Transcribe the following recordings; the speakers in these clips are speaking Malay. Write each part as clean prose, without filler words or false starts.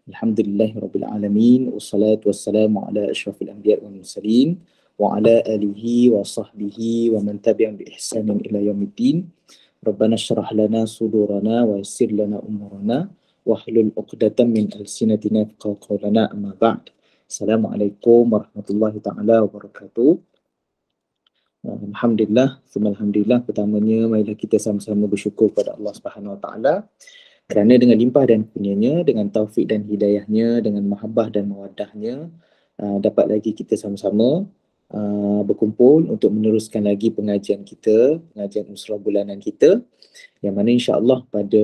Alhamdulillahirabbil alamin wassalatu wassalamu ala asyrafil anbiya'i wal mursalin wa ala alihi wa sahbihi wa man tabi'ahum bi ihsanin ila yaumiddin. Rabbana shrah lana sudurana wa yassir lana umurana wahlul 'uqdatam min alsinatina yafqahu qawlana amma ba'd. Assalamualaikum warahmatullahi taala wabarakatuh. Alhamdulillah, alhamdulillah, pertamanya marilah kita sama-sama bersyukur kepada Allah Subhanahu Wa Taala kerana dengan limpah dan kurnianya, dengan taufik dan hidayahnya, dengan mahabbah dan mawaddahnya, dapat lagi kita sama-sama berkumpul untuk meneruskan lagi pengajian kita, pengajian Usrah bulanan kita, yang mana insya-Allah pada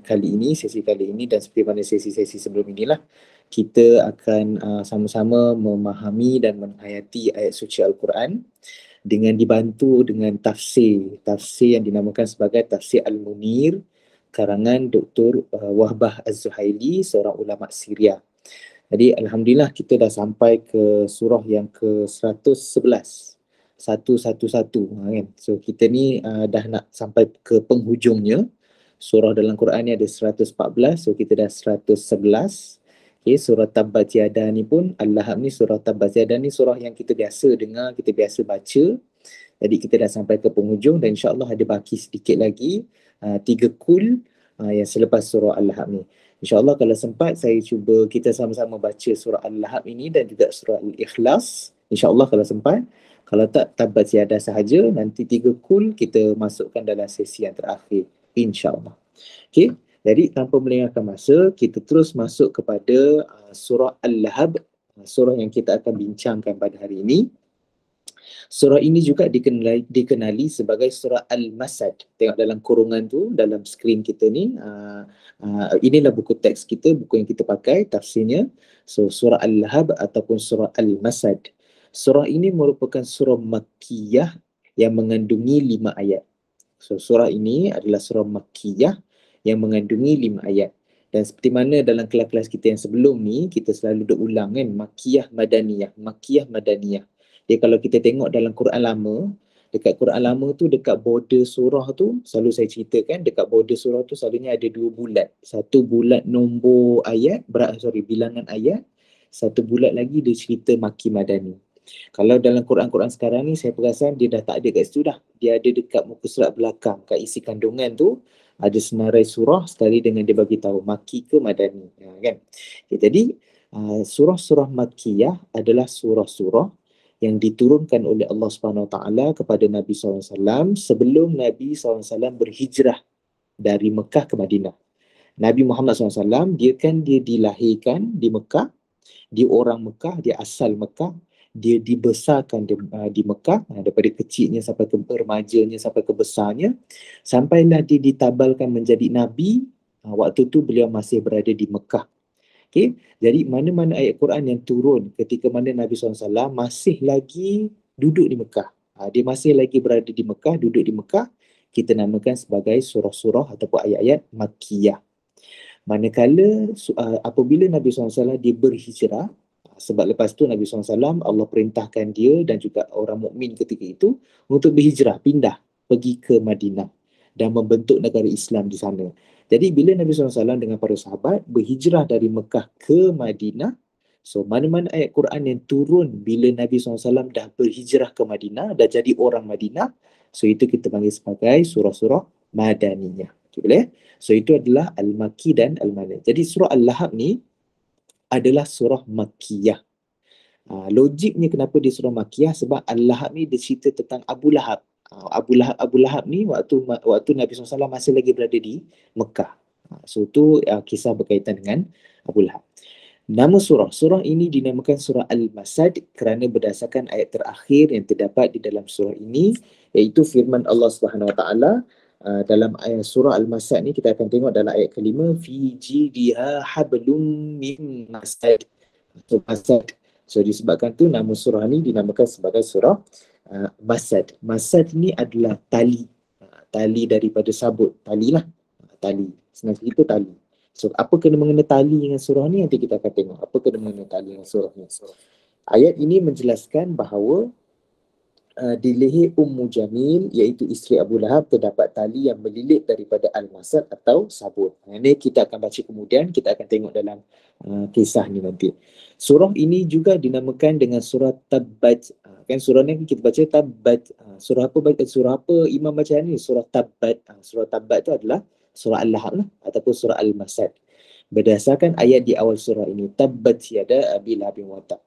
kali ini, sesi kali ini dan seperti mana sesi-sesi sebelum inilah, kita akan sama-sama memahami dan menghayati ayat suci Al-Quran dengan dibantu dengan tafsir yang dinamakan sebagai Tafsir Al-Munir karangan Dr. Wahbah Az-Zuhaili, seorang ulama Syria. Jadi alhamdulillah kita dah sampai ke surah yang ke-111. 111 kan. So kita ni dah nak sampai ke penghujungnya. Surah dalam Quran ni ada 114, so kita dah 111. Okay, surah Tabbat Yada ni pun, Al-Lahab ni, surah Tabbat Yada ni surah yang kita biasa dengar, kita biasa baca. Jadi kita dah sampai ke penghujung dan insya-Allah ada baki sedikit lagi 3 kul yang selepas surah Al-Lahab ni. InsyaAllah kalau sempat saya cuba kita sama-sama baca surah Al-Lahab ini dan juga surah Al-Ikhlas. InsyaAllah kalau sempat. Kalau tak, Tabbat Yada sahaja. Nanti 3 kul kita masukkan dalam sesi yang terakhir. InsyaAllah. Okay. Jadi tanpa melengahkan masa, kita terus masuk kepada surah Al-Lahab. Surah yang kita akan bincangkan pada hari ini. Surah ini juga dikenali sebagai surah Al-Masad. Tengok dalam kurungan tu, dalam skrin kita ni. Inilah buku teks kita, buku yang kita pakai, tafsirnya. So, surah Al-Lahab ataupun surah Al-Masad. Surah ini merupakan surah Makkiyah yang mengandungi 5 ayat. So, surah ini adalah surah Makkiyah yang mengandungi 5 ayat. Dan seperti mana dalam kelas-kelas kita yang sebelum ni, kita selalu ulang kan, Makkiyah Madaniyah, Makkiyah Madaniyah. Jadi kalau kita tengok dalam Quran lama, dekat Quran lama tu, dekat border surah tu, selalu saya ceritakan, dekat border surah tu selalunya ada 2 bulat. Satu bulat nombor ayat, bilangan ayat. Satu bulat lagi dia cerita Makki Madani. Kalau dalam Quran-Quran sekarang ni, saya perasan dia dah tak ada kat situ dah. Dia ada dekat muka surat belakang, kat isi kandungan tu, ada senarai surah sekali dengan dia bagi tahu Makki ke Madani. Kan? Okay, jadi, surah-surah Makkiyah adalah surah-surah yang diturunkan oleh Allah Subhanahu Wa Taala kepada Nabi SAW sebelum Nabi SAW berhijrah dari Mekah ke Madinah. Nabi Muhammad SAW, dia dilahirkan di Mekah, dia orang Mekah, dia asal Mekah, dia dibesarkan di Mekah, daripada kecilnya sampai ke remajanya sampai ke besarnya, sampailah dia ditabalkan menjadi Nabi. Waktu tu beliau masih berada di Mekah. Okay. Jadi mana-mana ayat Quran yang turun ketika mana Nabi SAW masih lagi duduk di Mekah. Dia masih lagi berada di Mekah, duduk di Mekah, kita namakan sebagai surah-surah ataupun ayat-ayat Makkiyah. Manakala apabila Nabi SAW dia berhijrah, sebab lepas tu Nabi SAW Allah perintahkan dia dan juga orang mukmin ketika itu untuk berhijrah, pindah, pergi ke Madinah dan membentuk negara Islam di sana. Jadi bila Nabi SAW dengan para sahabat berhijrah dari Mekah ke Madinah, so mana-mana ayat Quran yang turun bila Nabi SAW dah berhijrah ke Madinah, dah jadi orang Madinah, so itu kita panggil sebagai surah-surah Madaniyah. Okay, boleh? So itu adalah Al-Makki dan Al-Madani. Jadi surah Al-Lahab ni adalah surah Makkiyah. Logiknya kenapa dia surah Makkiyah, sebab Al-Lahab ni dia cerita tentang Abu Lahab. Abu Lahab ni waktu Nabi SAW masih lagi berada di Mekah. So itu kisah berkaitan dengan Abu Lahab. Nama surah ini dinamakan surah Al-Masad kerana berdasarkan ayat terakhir yang terdapat di dalam surah ini, iaitu firman Allah Subhanahu Wa Taala dalam ayat surah Al-Masad ni. Kita akan tengok dalam ayat kelima, fi jidiha hablum min masad. So masad. So disebabkan tu nama surah ni dinamakan sebagai surah Masad. Masad ni adalah tali. Tali daripada sabut. Tali lah. Tali. Senang cerita tali. So apa kena mengena tali dengan surah ni? Nanti kita akan tengok. Apa kena mengena tali dengan surah ni. Ayat ini menjelaskan bahawa di leher Ummu Jamil iaitu isteri Abu Lahab terdapat tali yang melilit daripada al-masad atau sabun. Ini kita akan baca kemudian, kita akan tengok dalam kisah ni nanti. Surah ini juga dinamakan dengan surah Tabbat. Kan surah ni kita baca Tabbat. Surah apa Imam baca ni? Surah Tabbat. Surah Tabbat tu adalah surah Al-Lahab lah, ataupun surah Al-Masad. Berdasarkan ayat di awal surah ini, Tabbat yada Abi Lahabin wa tab.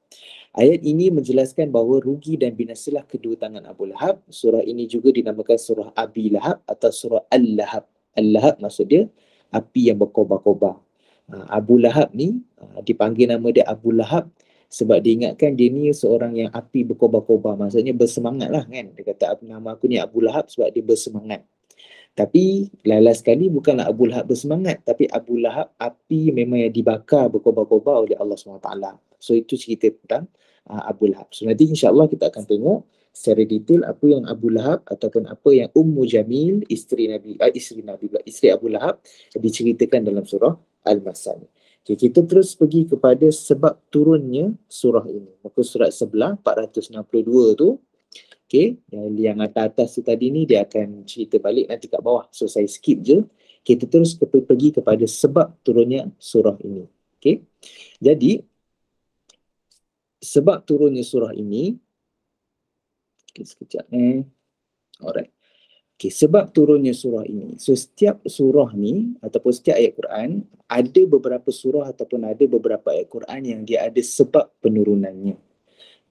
Ayat ini menjelaskan bahawa rugi dan binasalah kedua tangan Abu Lahab. Surah ini juga dinamakan surah Abi Lahab atau surah Al-Lahab. Al-Lahab maksud dia api yang berkobar-kobar. Abu Lahab ni dipanggil nama dia Abu Lahab sebab diingatkan dia ni seorang yang api berkobar-kobar. Maksudnya bersemangat lah kan. Dia kata nama aku ni Abu Lahab sebab dia bersemangat. Tapi last sekali bukanlah Abu Lahab bersemangat, tapi Abu Lahab api memang yang dibakar berkobar-kobar oleh Allah SWT. So itu cerita tentang Abu Lahab. So nanti insyaAllah kita akan tengok secara detail apa yang Abu Lahab ataupun apa yang Ummu Jamil, isteri Abu Lahab diceritakan dalam surah Al-Masad. Okay, kita terus pergi kepada sebab turunnya surah ini. Muka surat sebelah 462 tu. Okay, yang atas tu tadi ni dia akan cerita balik nanti kat bawah. So saya skip je. Kita terus pergi kepada sebab turunnya surah ini. Okay, jadi sebab turunnya surah ini, okay, sekejap alright. Okay, sebab turunnya surah ini. So setiap surah ni ataupun setiap ayat Quran ada beberapa surah ataupun ada beberapa ayat Quran yang dia ada sebab penurunannya.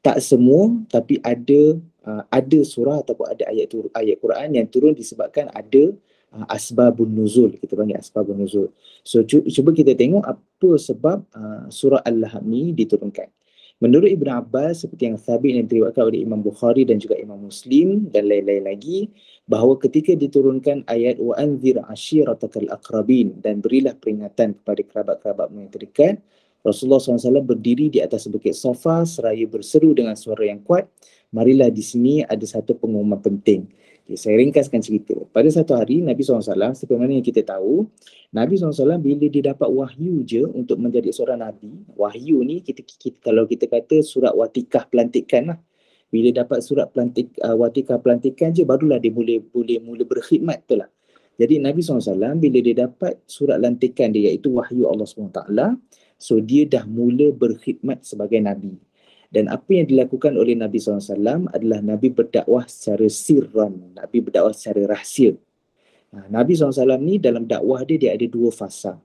Tak semua, tapi ada surah ataupun ada ayat Quran yang turun disebabkan ada asbabun nuzul. Kita panggil asbabun nuzul. So cuba kita tengok apa sebab surah Al-Lahab ni diturunkan. Menurut Ibn Abbas, seperti yang sabit yang diriwayatkan oleh Imam Bukhari dan juga Imam Muslim dan lain-lain lagi, bahawa ketika diturunkan ayat wa anzir ashiratakal aqrabin dan berilah peringatan kepada kerabat-kerabatmu yang terdekat, Rasulullah SAW berdiri di atas bukit Safa seraya berseru dengan suara yang kuat, marilah di sini ada satu pengumuman penting. Okay, saya ringkaskan cerita. Pada satu hari, Nabi SAW, seperti mana yang kita tahu, Nabi SAW bila dia dapat wahyu je untuk menjadi seorang Nabi, wahyu ni kalau kita kata surat watikah pelantikan lah. Bila dapat surat watikah pelantikan je, barulah dia mula berkhidmat tu lah. Jadi Nabi SAW bila dia dapat surat lantikan dia iaitu wahyu Allah SWT, so dia dah mula berkhidmat sebagai Nabi. Dan apa yang dilakukan oleh Nabi SAW adalah Nabi berdakwah secara sirran, Nabi berdakwah secara rahsia. Nabi SAW ni dalam dakwah dia ada dua fasa.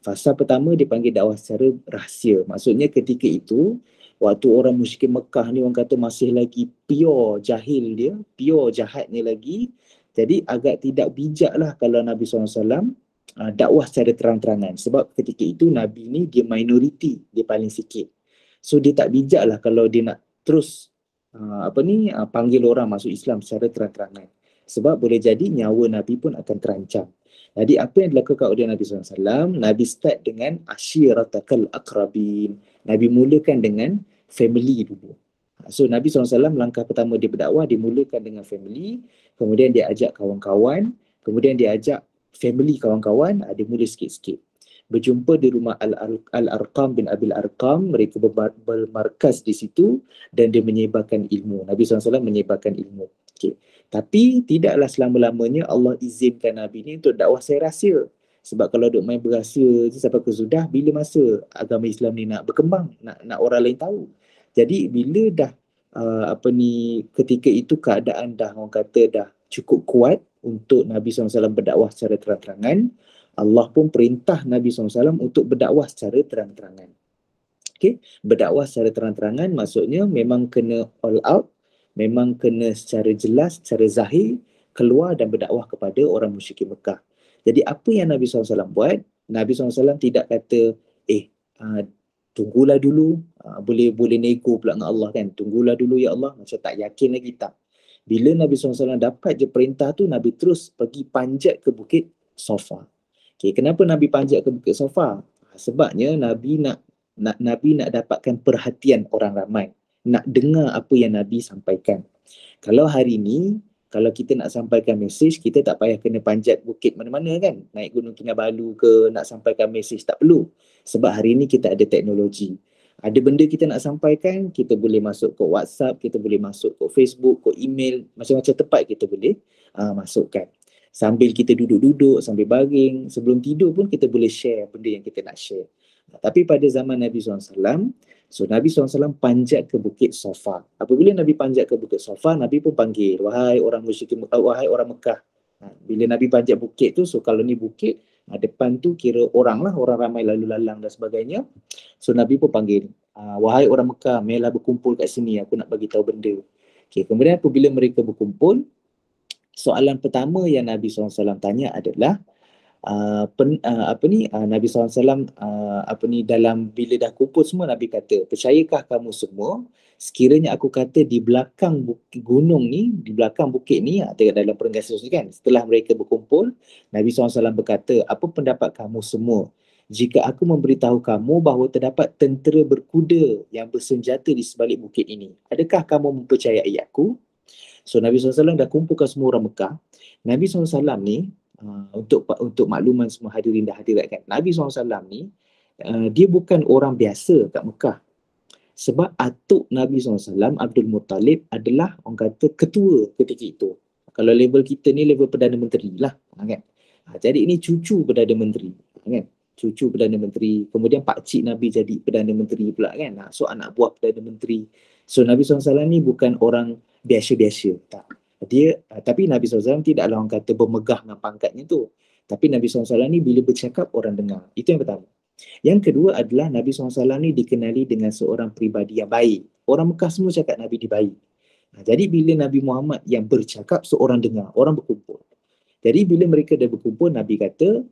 Fasa pertama dipanggil dakwah secara rahsia. Maksudnya ketika itu, waktu orang musyrik Mekah ni orang kata masih lagi pure jahil dia, pure jahatnya lagi. Jadi agak tidak bijak lah kalau Nabi SAW dakwah secara terang-terangan. Sebab ketika itu Nabi ni dia minoriti, dia paling sikit. So dia tak bijak lah kalau dia nak terus panggil orang masuk Islam secara terang-terangan. Sebab boleh jadi nyawa Nabi pun akan terancam. Jadi apa yang dilakukan oleh Nabi SAW, Nabi start dengan ashiratakal aqrabin. Nabi mulakan dengan family dulu. So Nabi SAW langkah pertama dia berdakwah, dia mulakan dengan family, kemudian dia ajak kawan-kawan, kemudian dia ajak family kawan-kawan, dia mula sikit-sikit. Berjumpa di rumah Al-Arqam bin Abil Arqam, mereka bermarkas di situ dan dia menyebarkan ilmu. Nabi SAW menyebarkan ilmu. Okay. Tapi tidaklah selama-lamanya Allah izinkan Nabi ni untuk dakwah secara rahsia. Sebab kalau duk main berahsia sampai ke sudah, bila masa agama Islam ni nak berkembang, nak orang lain tahu. Jadi bila dah ketika itu keadaan dah orang kata dah cukup kuat untuk Nabi SAW berdakwah secara terang-terangan, Allah pun perintah Nabi SAW untuk berdakwah secara terang-terangan. Okay? Berdakwah secara terang-terangan maksudnya memang kena all out, memang kena secara jelas, secara zahir, keluar dan berdakwah kepada orang musyrik Mekah. Jadi apa yang Nabi SAW buat, Nabi SAW tidak kata, tunggulah dulu, boleh nego pula dengan Allah kan, tunggulah dulu ya Allah, macam tak yakin lagi, tak. Bila Nabi SAW dapat je perintah tu, Nabi terus pergi panjat ke bukit Safa. Okay, kenapa Nabi panjat ke bukit Safa? Sebabnya Nabi nak dapatkan perhatian orang ramai, nak dengar apa yang Nabi sampaikan. Kalau hari ni, kalau kita nak sampaikan mesej, kita tak payah kena panjat bukit mana-mana kan, naik Gunung Kinabalu ke, nak sampaikan mesej tak perlu. Sebab hari ni kita ada teknologi. Ada benda kita nak sampaikan, kita boleh masuk ke WhatsApp, kita boleh masuk ke Facebook, ke email, macam-macam tempat kita boleh masukkan. Sambil kita duduk-duduk, sambil baring, sebelum tidur pun kita boleh share benda yang kita nak share. Tapi pada zaman Nabi SAW, so Nabi SAW panjat ke Bukit Safa. Apabila Nabi panjat ke Bukit Safa, Nabi pun panggil, wahai orang musyrikin, wahai orang Mekah. Bila Nabi panjat bukit tu, so kalau ni bukit, depan tu kira orang lah, orang ramai lalu lalang dan sebagainya. So Nabi pun panggil, wahai orang Mekah, marilah berkumpul kat sini, aku nak bagi tahu benda. Okay, kemudian apabila mereka berkumpul, soalan pertama yang Nabi SAW tanya adalah, Nabi SAW dalam bila dah kumpul semua, Nabi kata, percayakah kamu semua sekiranya aku kata di belakang gunung ni, di belakang bukit ni, dalam perenggasan kan, setelah mereka berkumpul, Nabi SAW berkata, apa pendapat kamu semua jika aku memberitahu kamu bahawa terdapat tentera berkuda yang bersenjata di sebalik bukit ini? Adakah kamu mempercayai aku? So Nabi SAW dah kumpulkan semua orang Mekah. Nabi SAW ni, untuk makluman semua hadirin dan hadirat kan, Nabi SAW ni, dia bukan orang biasa kat Mekah. Sebab atuk Nabi SAW, Abdul Muttalib, adalah orang kata ketua ketika itu. Kalau level kita ni level Perdana Menteri lah, kan. Jadi ini cucu Perdana Menteri, kan. Cucu Perdana Menteri, kemudian pakcik Nabi jadi Perdana Menteri pula kan. So anak buah Perdana Menteri. So Nabi SAW ni bukan orang biasa-biasa, tak. Tapi Nabi SAW tidaklah orang kata bermegah dengan pangkatnya tu. Tapi Nabi SAW ni bila bercakap orang dengar. Itu yang pertama. Yang kedua adalah Nabi SAW ni dikenali dengan seorang peribadi yang baik. Orang Mekah semua cakap Nabi dia baik. Jadi bila Nabi Muhammad yang bercakap, seorang dengar, orang berkumpul. Jadi bila mereka dah berkumpul, Nabi kata,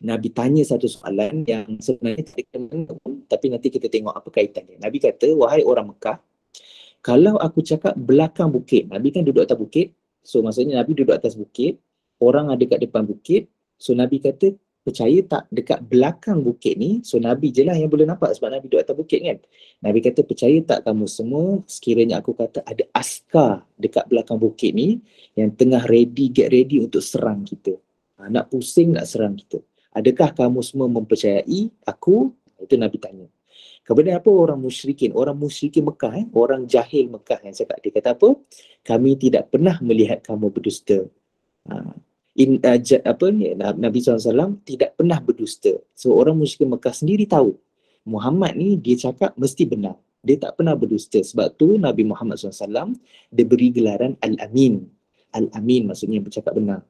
Nabi tanya satu soalan yang sebenarnya tak ada pun, tapi nanti kita tengok apa kaitannya. Nabi kata, wahai orang Mekah, kalau aku cakap belakang bukit, Nabi kan duduk atas bukit, so maksudnya Nabi duduk atas bukit, orang ada kat depan bukit, so Nabi kata, percaya tak dekat belakang bukit ni, so Nabi je lah yang boleh nampak sebab Nabi duduk atas bukit kan. Nabi kata, percaya tak kamu semua sekiranya aku kata ada askar dekat belakang bukit ni yang tengah get ready untuk serang kita. Nak pusing, nak serang kita. Adakah kamu semua mempercayai aku? Itu Nabi tanya. Kemudian apa orang musyrikin Mekah, orang jahil Mekah yang cakap, dia kata apa? Kami tidak pernah melihat kamu berdusta. Nabi SAW tidak pernah berdusta. So orang musyrikin Mekah sendiri tahu Muhammad ni dia cakap mesti benar. Dia tak pernah berdusta. Sebab tu Nabi Muhammad SAW diberi gelaran Al-Amin. Al-Amin maksudnya bercakap benar.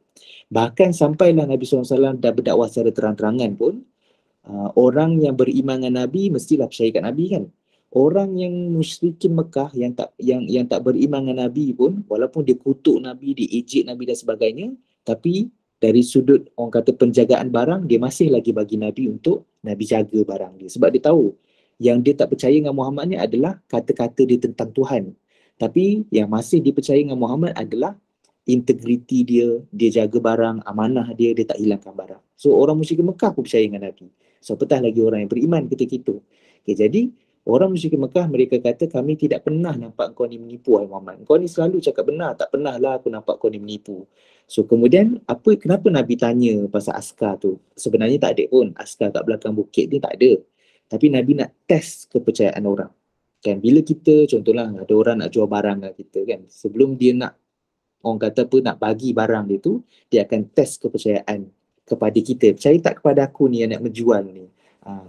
Bahkan sampailah Nabi SAW dah berdakwah secara terang-terangan pun, orang yang beriman dengan Nabi mestilah percaya kat Nabi kan. Orang yang musyrikin Mekah yang tak beriman dengan Nabi pun, walaupun dia kutuk Nabi, dia ejek Nabi dan sebagainya, tapi dari sudut orang kata penjagaan barang, dia masih lagi bagi Nabi untuk Nabi jaga barang dia. Sebab dia tahu yang dia tak percaya dengan Muhammad ni adalah kata-kata dia tentang Tuhan. Tapi yang masih dipercaya dengan Muhammad adalah integriti dia jaga barang, amanah dia tak hilangkan barang. So orang musyrik Mekah pun percaya dengan Nabi. So apatah lagi orang yang beriman ketika itu. Okay, jadi orang musyrik Mekah mereka kata, kami tidak pernah nampak kau ni menipu wahai Muhammad. Kau ni selalu cakap benar, tak pernah lah aku nampak kau ni menipu. So kemudian kenapa Nabi tanya pasal askar tu? Sebenarnya tak ada pun askar kat belakang bukit ni, tak ada. Tapi Nabi nak test kepercayaan orang. Kan bila kita contohlah ada orang nak jual barang kat kita kan, sebelum dia nak orang kata apa nak bagi barang dia tu, dia akan test kepercayaan kepada kita. Percaya tak kepada aku ni yang nak menjual ni?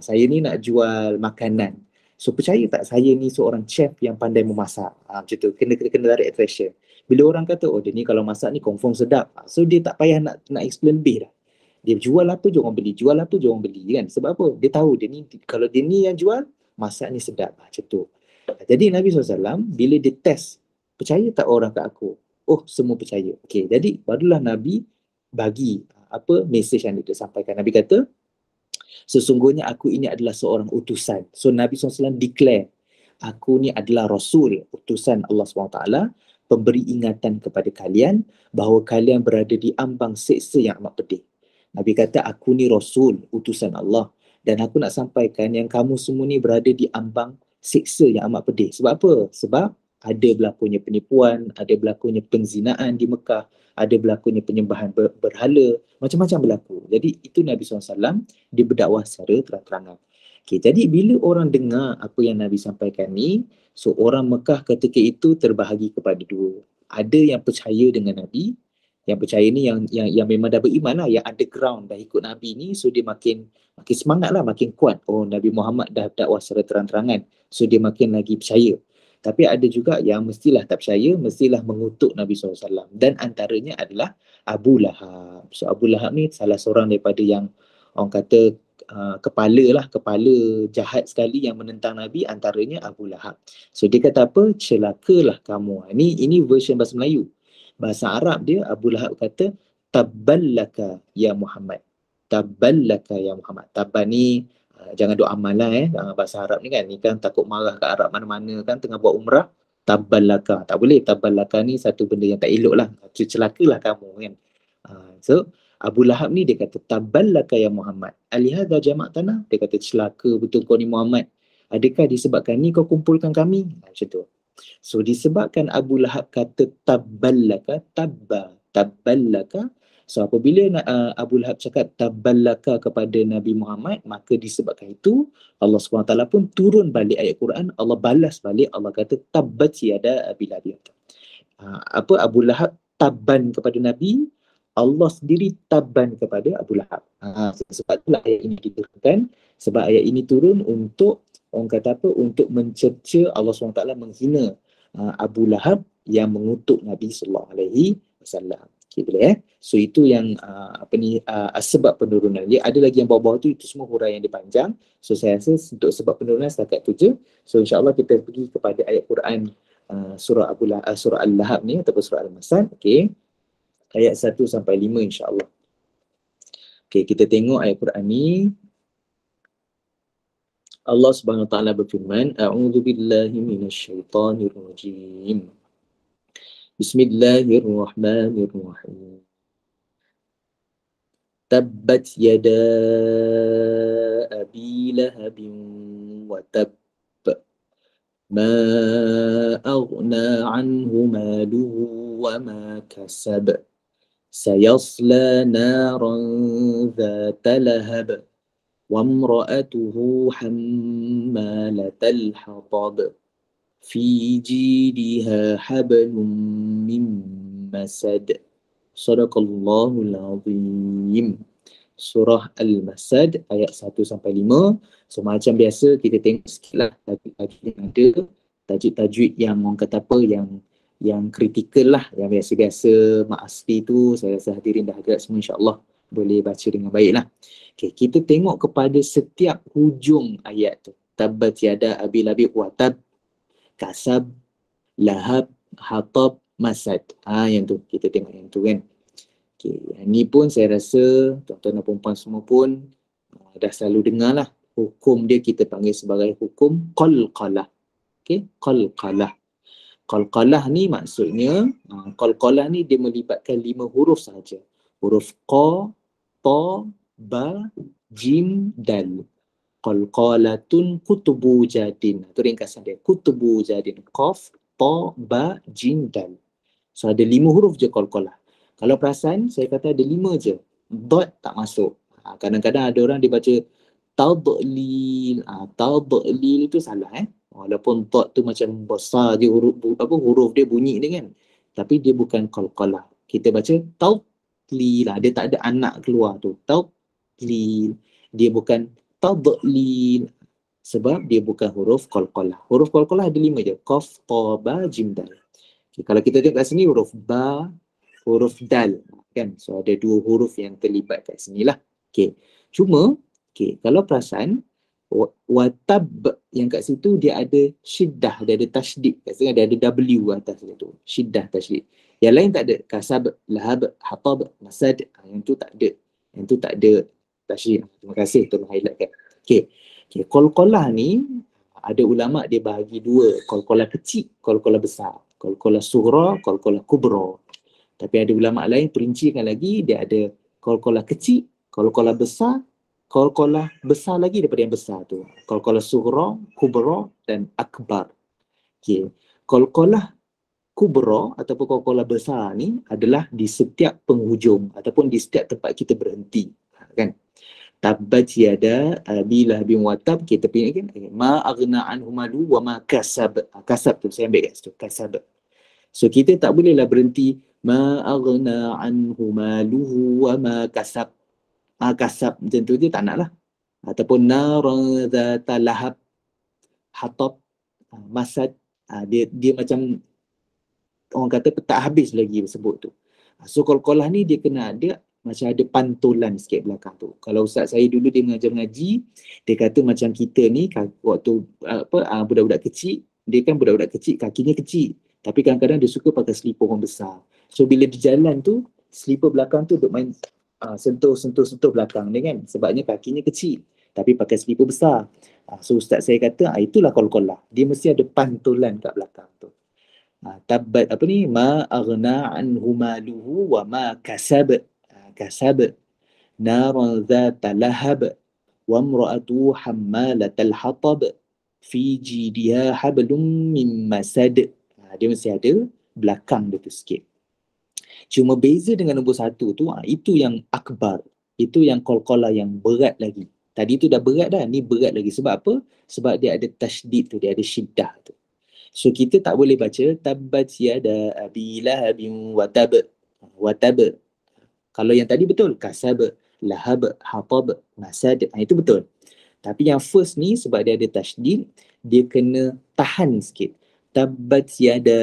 Saya ni nak jual makanan. So percaya tak saya ni seorang chef yang pandai memasak? Macam tu, kena tarik attraction. Bila orang kata, oh dia ni kalau masak ni confirm sedap. So dia tak payah nak explain lebih dah. Dia jual apa je orang beli, jual apa je orang beli kan. Sebab apa? Dia tahu dia ni, kalau dia ni yang jual, masak ni sedap. Macam tu. Jadi Nabi SAW bila dia test, percaya tak orang kat aku? Oh, semua percaya. Okey, jadi barulah Nabi bagi mesej yang dia sampaikan. Nabi kata, sesungguhnya aku ini adalah seorang utusan. So Nabi SAW declare, aku ni adalah Rasul, utusan Allah SWT, pemberi ingatan kepada kalian bahawa kalian berada di ambang seksa yang amat pedih. Nabi kata, aku ni Rasul, utusan Allah, dan aku nak sampaikan yang kamu semua ni berada di ambang seksa yang amat pedih. Sebab apa? Sebab Ada berlakunya penipuan, ada berlakunya pengzinaan di Mekah, ada berlakunya penyembahan berhala, macam-macam berlaku. Jadi itu Nabi SAW, dia berdakwah secara terang-terangan. Okay, jadi bila orang dengar apa yang Nabi sampaikan ni, so orang Mekah ketika itu terbahagi kepada dua. Ada yang percaya dengan Nabi, yang percaya ni yang memang dah beriman lah, yang underground dah ikut Nabi ni, so dia makin semangat lah, makin kuat. Oh, Nabi Muhammad dah dakwah secara terang-terangan, so dia makin lagi percaya. Tapi ada juga yang mestilah tak percaya, mestilah mengutuk Nabi SAW. Dan antaranya adalah Abu Lahab. So Abu Lahab ni salah seorang daripada yang orang kata kepala jahat sekali yang menentang Nabi, antaranya Abu Lahab. So dia kata apa? Celakalah kamu. Ini version bahasa Melayu. Bahasa Arab dia, Abu Lahab kata, Tabballaka ya Muhammad. Tabballaka ya Muhammad. Tabban ni jangan duk amal lah bahasa Arab ni kan takut marah kat Arab mana-mana kan tengah buat umrah, tabbalaka, tak boleh. Tabbalaka ni satu benda yang tak elok lah, celakalah kamu kan. So Abu Lahab ni dia kata tabbalaka ya Muhammad, alihadha jamak tanah, dia kata celaka betul kau ni Muhammad, adakah disebabkan ni kau kumpulkan kami, macam tu. So disebabkan Abu Lahab kata tabballaka, tabballaka. So apabila Abu Lahab cakap tabballaka kepada Nabi Muhammad, maka disebabkan itu Allah SWT pun turun balik ayat Quran, Allah balas balik, Allah kata tabbat yada Abi Lahab. Apa Abu Lahab tabban kepada Nabi, Allah sendiri tabban kepada Abu Lahab. Sebab itulah ayat ini diturunkan, sebab ayat ini turun untuk orang kata apa, untuk mencerca Allah SWT menghina Abu Lahab yang mengutuk Nabi SAW. Okay, boleh So itu yang sebab penurunan. Dia ada lagi yang bawah-bawah tu, itu semua huraian yang dipanjang. So saya rasa untuk sebab penurunan setakat tu je. So insyaAllah kita pergi kepada ayat Quran surah surah Al-Lahab ni ataupun surah Al-Masad. Okay. Ayat 1 sampai 5 insyaAllah. Okay, kita tengok ayat Quran ni. Allah Subhanahu Wa Taala berfirman, A'udzu billahi minasyaitonir rajim. Bismillahirrahmanirrahim. Tabbat yada Abi Lahabin wa tabb. Ma aghna anhu maluhu wa ma kasab. Sayasla naran dhata lahab. Wa imra'atuhu hammalatal hatab. Fi jidha hablum min masad. Sadaqallahul azim. Surah Al-Masad ayat 1 sampai 5. So macam biasa kita tengok sikitlah tajuk-tajuk yang ada, tajuk-tajuk yang orang kata apa, yang kritikal lah, yang biasa-biasa Mak Asli tu saya rasa hadirin dah agak semua insyaAllah boleh baca dengan baik lah. Okay, kita tengok kepada setiap hujung ayat tu. Tabbat yada Abi Lahab wa tab, kasab, lahab, hatab, masad. Yang tu kita tengok yang tu kan. Okay, yang ni pun saya rasa tuan-tuan dan perempuan semua pun dah selalu dengar lah. Hukum dia kita panggil sebagai hukum qalqalah. Okay, qalqalah. Qalqalah ni maksudnya, qalqalah ni dia melibatkan 5 huruf sahaja. Huruf qa, ta, ba, jim, dal. Qalqalatun kutubu jadin. Itu ringkasan dia. Kutubu jadin. Qaf, ta, ba, jim, dal. So ada 5 huruf je qalqalah. Kalau perasan, saya kata ada 5 je. Dot tak masuk. Kadang-kadang ada orang dia baca tadlil. Tadlil tu salah Walaupun dot tu macam besar je huruf dia bunyi dia kan. Tapi dia bukan qalqalah. Kita baca tadlil. Dia tak ada anak keluar tu. Tadlil. Dia bukan tadlil. Sebab dia bukan huruf qalqalah. Huruf qalqalah ada 5 je. Qaf, ta, ba, jim, dal. Okay, kalau kita tengok kat sini huruf ba, huruf dal kan. So ada 2 huruf yang terlibat kat sini lah. Okay. Cuma kalau perasan watab yang kat situ dia ada syiddah, dia ada tasydid kat sini, dia ada W atas dia tu. Syiddah, tasydid. Yang lain tak ada. Kasab, lahab, hatab, masad. Yang tu tak ada. Yang tu tak ada tasydid. Terima kasih tuan highlightkan. Okay. Qalqalah ni ada ulama dia bahagi 2. Qalqalah kecil, qalqalah besar. Qalqalah sughra, qalqalah kubra. Tapi ada ulama lain perincikan lagi, dia ada qalqalah kecil, qalqalah besar, qalqalah besar lagi daripada yang besar tu. Qalqalah sughra, kubra dan akbar. Okay. Qalqalah kubra ataupun qalqalah besar ni adalah di setiap penghujung ataupun di setiap tempat kita berhenti, kan. Tabbat yada abi lahabin wa tab, kita pilih kan, ma aghna anhu malu wa ma kasab. Kasab tu saya ambil kat situ, kasab. So kita tak bolehlah berhenti ma aghna anhu maluhu wa ma kasab. Kasab macam tu je tak nak lah. Ataupun nara zata lahab, hatab, masad, dia macam orang kata tak habis lagi sebut tu. So qalqalah ni dia kena ada macam ada pantulan sikit belakang tu. Kalau ustaz saya dulu dia mengajar mengaji, dia kata macam kita ni waktu budak-budak kecil, dia kan budak-budak kecil kakinya kecil, tapi kadang-kadang dia suka pakai selipar orang besar. So bila dia jalan tu, selipar belakang tu duk main sentuh belakang dia kan, sebabnya kakinya kecil tapi pakai selipar besar. So ustaz saya kata itulah qalqalah, dia mesti ada pantulan kat belakang tu. Tabbat apa ni, ma aghna anhu maluhu wa ma kasab. Kasab naran zata lahab wa imra'atuhu hammalatal hatab fi jidiha hablum min masad. Dia mesti ada belakang dia tu sikit. Cuma beza dengan nombor satu tu, itu yang akbar, itu yang qalqalah yang berat lagi. Tadi tu dah berat dah, ni berat lagi. Sebab apa? Sebab dia ada tasydid tu, dia ada syiddah tu. So kita tak boleh baca tabbat yada abi lahabin wa tab. Wa tab. Kalau yang tadi betul, kasab, lahab, hatab, masad, itu betul. Tapi yang first ni sebab dia ada tasydid, dia kena tahan sikit. Tabbat yada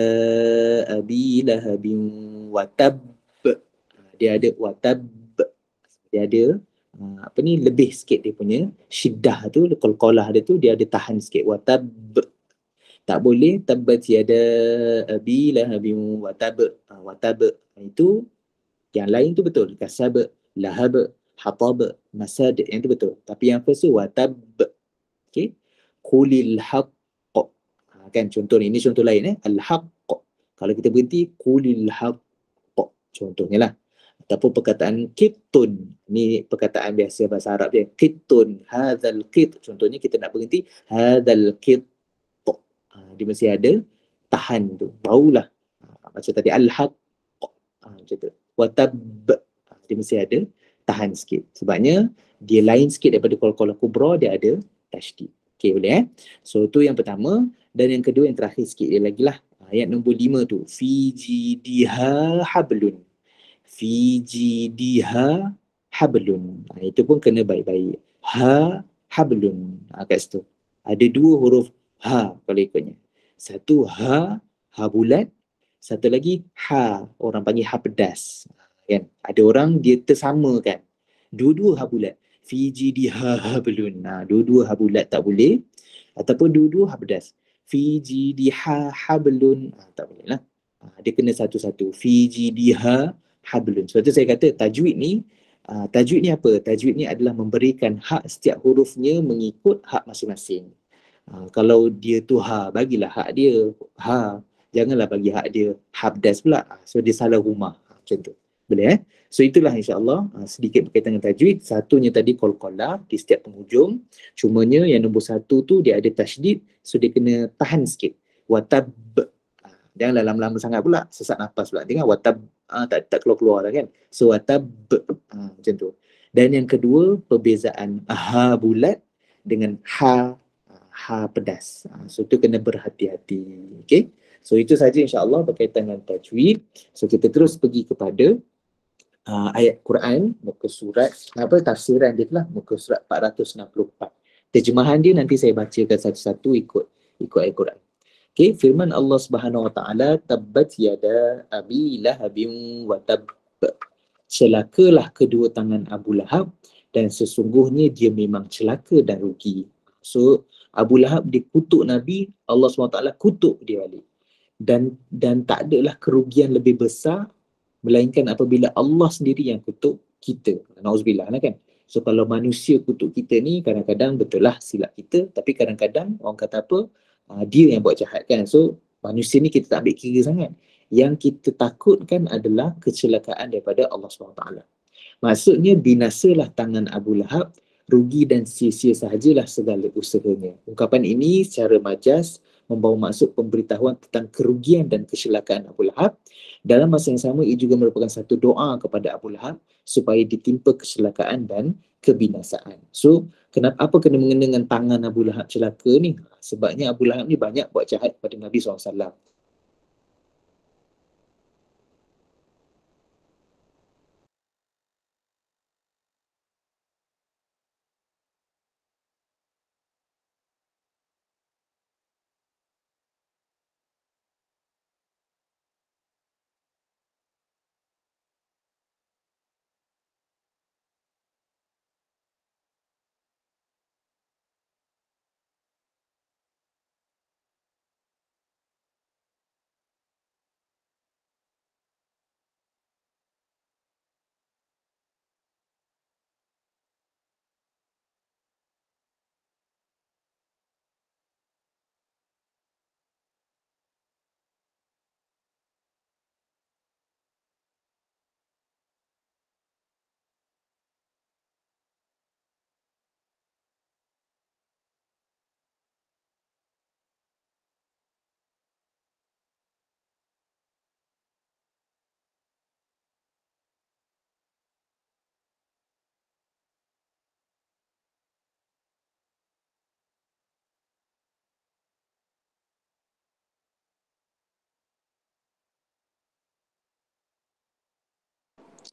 abi lahabin wa tab. Dia ada wa tab. Dia ada apa ni, lebih sikit dia punya syiddah tu, qalqalah dia tu dia ada tahan sikit, wa tab. Tak boleh tabbat yada abi lahabin wa tab. Wa tab itu yang lain tu betul, kasab, lahab, hatab, masad, yang tu betul. Tapi yang first tu wa tab. Okey. Qulil haqq. Kan contoh ni contoh lain al-haqq. Kalau kita berhenti qulil haqq. Contohnya lah. Ataupun perkataan qitun. Ni perkataan biasa bahasa Arab dia. Qitun, hadzal qit. Contohnya kita nak berhenti hadzal qit. Dia mesti ada tahan tu. Barulah. Macam tadi al-haqq. Macam tu. Wa tab. Dia mesti ada tahan sikit. Sebabnya dia lain sikit daripada qalqalah kubra, dia ada tasydid. Okey, boleh So tu yang pertama. Dan yang kedua, yang terakhir sikit dia lagi lah. Ayat nombor 5 tu. Fi jidiha hablun. Fi jidiha hablun. Itu pun kena baik-baik. Ha hablun. Kat situ. Ada dua huruf ha kalau ikutnya. Satu ha bulat. Satu lagi ha, orang panggil ha pedas. Kan? Ada orang dia tersamakan. Dua-dua ha bulat. Fi jidiha hablun. Dua-dua ha bulat tak boleh. Ataupun dua-dua ha pedas. Fi jidiha hablun. Tak boleh lah. Dia kena satu-satu. Fi jidiha hablun. Sebab tu saya kata tajwid ni apa? Tajwid ni adalah memberikan hak setiap hurufnya mengikut hak masing-masing. Kalau dia tu ha, bagilah hak dia ha. Janganlah bagi hak dia habdas pula. So dia salah rumah. Macam tu. Boleh So itulah insya-Allah sedikit berkaitan dengan tajwid. Satunya tadi qalqalah di setiap penghujung. Cumanya yang nombor satu tu dia ada tasydid. So dia kena tahan sikit. Watab. Janganlah lama-lama sangat pula. Sesak nafas pula. Tengok watab. Tak keluar-keluar lah kan. So watab. Macam tu. Dan yang kedua, perbezaan ha bulat dengan ha pedas. So itu kena berhati-hati. Okay. So itu saja insya-Allah berkaitan dengan tajwid. So kita terus pergi kepada ayat Quran, muka surat tafsiran dia lah, muka surat 464. Terjemahan dia nanti saya bacakan satu-satu ikut ayat Quran. Okay, firman Allah Subhanahu Wa Taala, tabbat yada abi lahabin wa tab. Celakalah kedua tangan Abu Lahab dan sesungguhnya dia memang celaka dan rugi. So Abu Lahab dikutuk Nabi, Allah SWT kutuk dia balik. Dan tak adalah kerugian lebih besar melainkan apabila Allah sendiri yang kutuk kita. Nauzubillah lah kan. So kalau manusia kutuk kita ni kadang-kadang betul lah silap kita, tapi kadang-kadang orang kata apa, dia yang buat jahat kan. So manusia ni kita tak ambil kira sangat. Yang kita takutkan adalah kecelakaan daripada Allah SWT. Maksudnya binasalah tangan Abu Lahab, rugi dan sia-sia sahajalah segala usahanya. Ungkapan ini secara majas membawa maksud pemberitahuan tentang kerugian dan kecelakaan Abu Lahab. Dalam masa yang sama, ia juga merupakan satu doa kepada Abu Lahab supaya ditimpa kecelakaan dan kebinasaan. So, apa kena mengena dengan tangan Abu Lahab celaka ni? Sebabnya Abu Lahab ni banyak buat jahat pada Nabi SAW.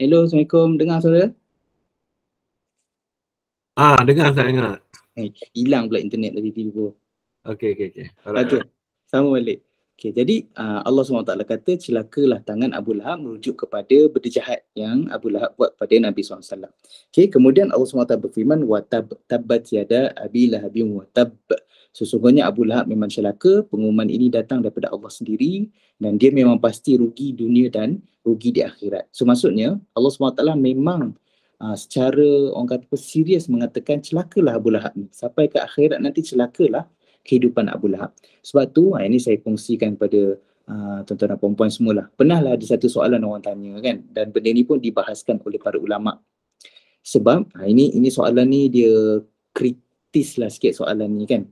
Hello, Assalamualaikum. Dengar suara? Dengar, tak dengar. Hilang pula internet tadi tiba-tiba. Okey. Okey, sama balik. Okey, jadi Allah SWT kata celakalah tangan Abu Lahab merujuk kepada benda jahat yang Abu Lahab buat pada Nabi SAW. Okey, kemudian Allah SWT berfirman wa tabbat yada abi lahabin wa tab. Sesungguhnya Abu Lahab memang celaka, pengumuman ini datang daripada Allah sendiri dan dia memang pasti rugi dunia dan rugi di akhirat. So maksudnya Allah SWT memang secara orang kata serius mengatakan celakalah Abu Lahab ni. Sampai ke akhirat nanti celakalah kehidupan Abu Lahab. Sebab tu ini saya kongsikan pada tuan-tuan dan puan-puan semualah. Pernahlah ada satu soalan orang tanya kan, dan benda ni pun dibahaskan oleh para ulama. Sebab ini soalan ni dia kritis lah sikit soalan ni kan.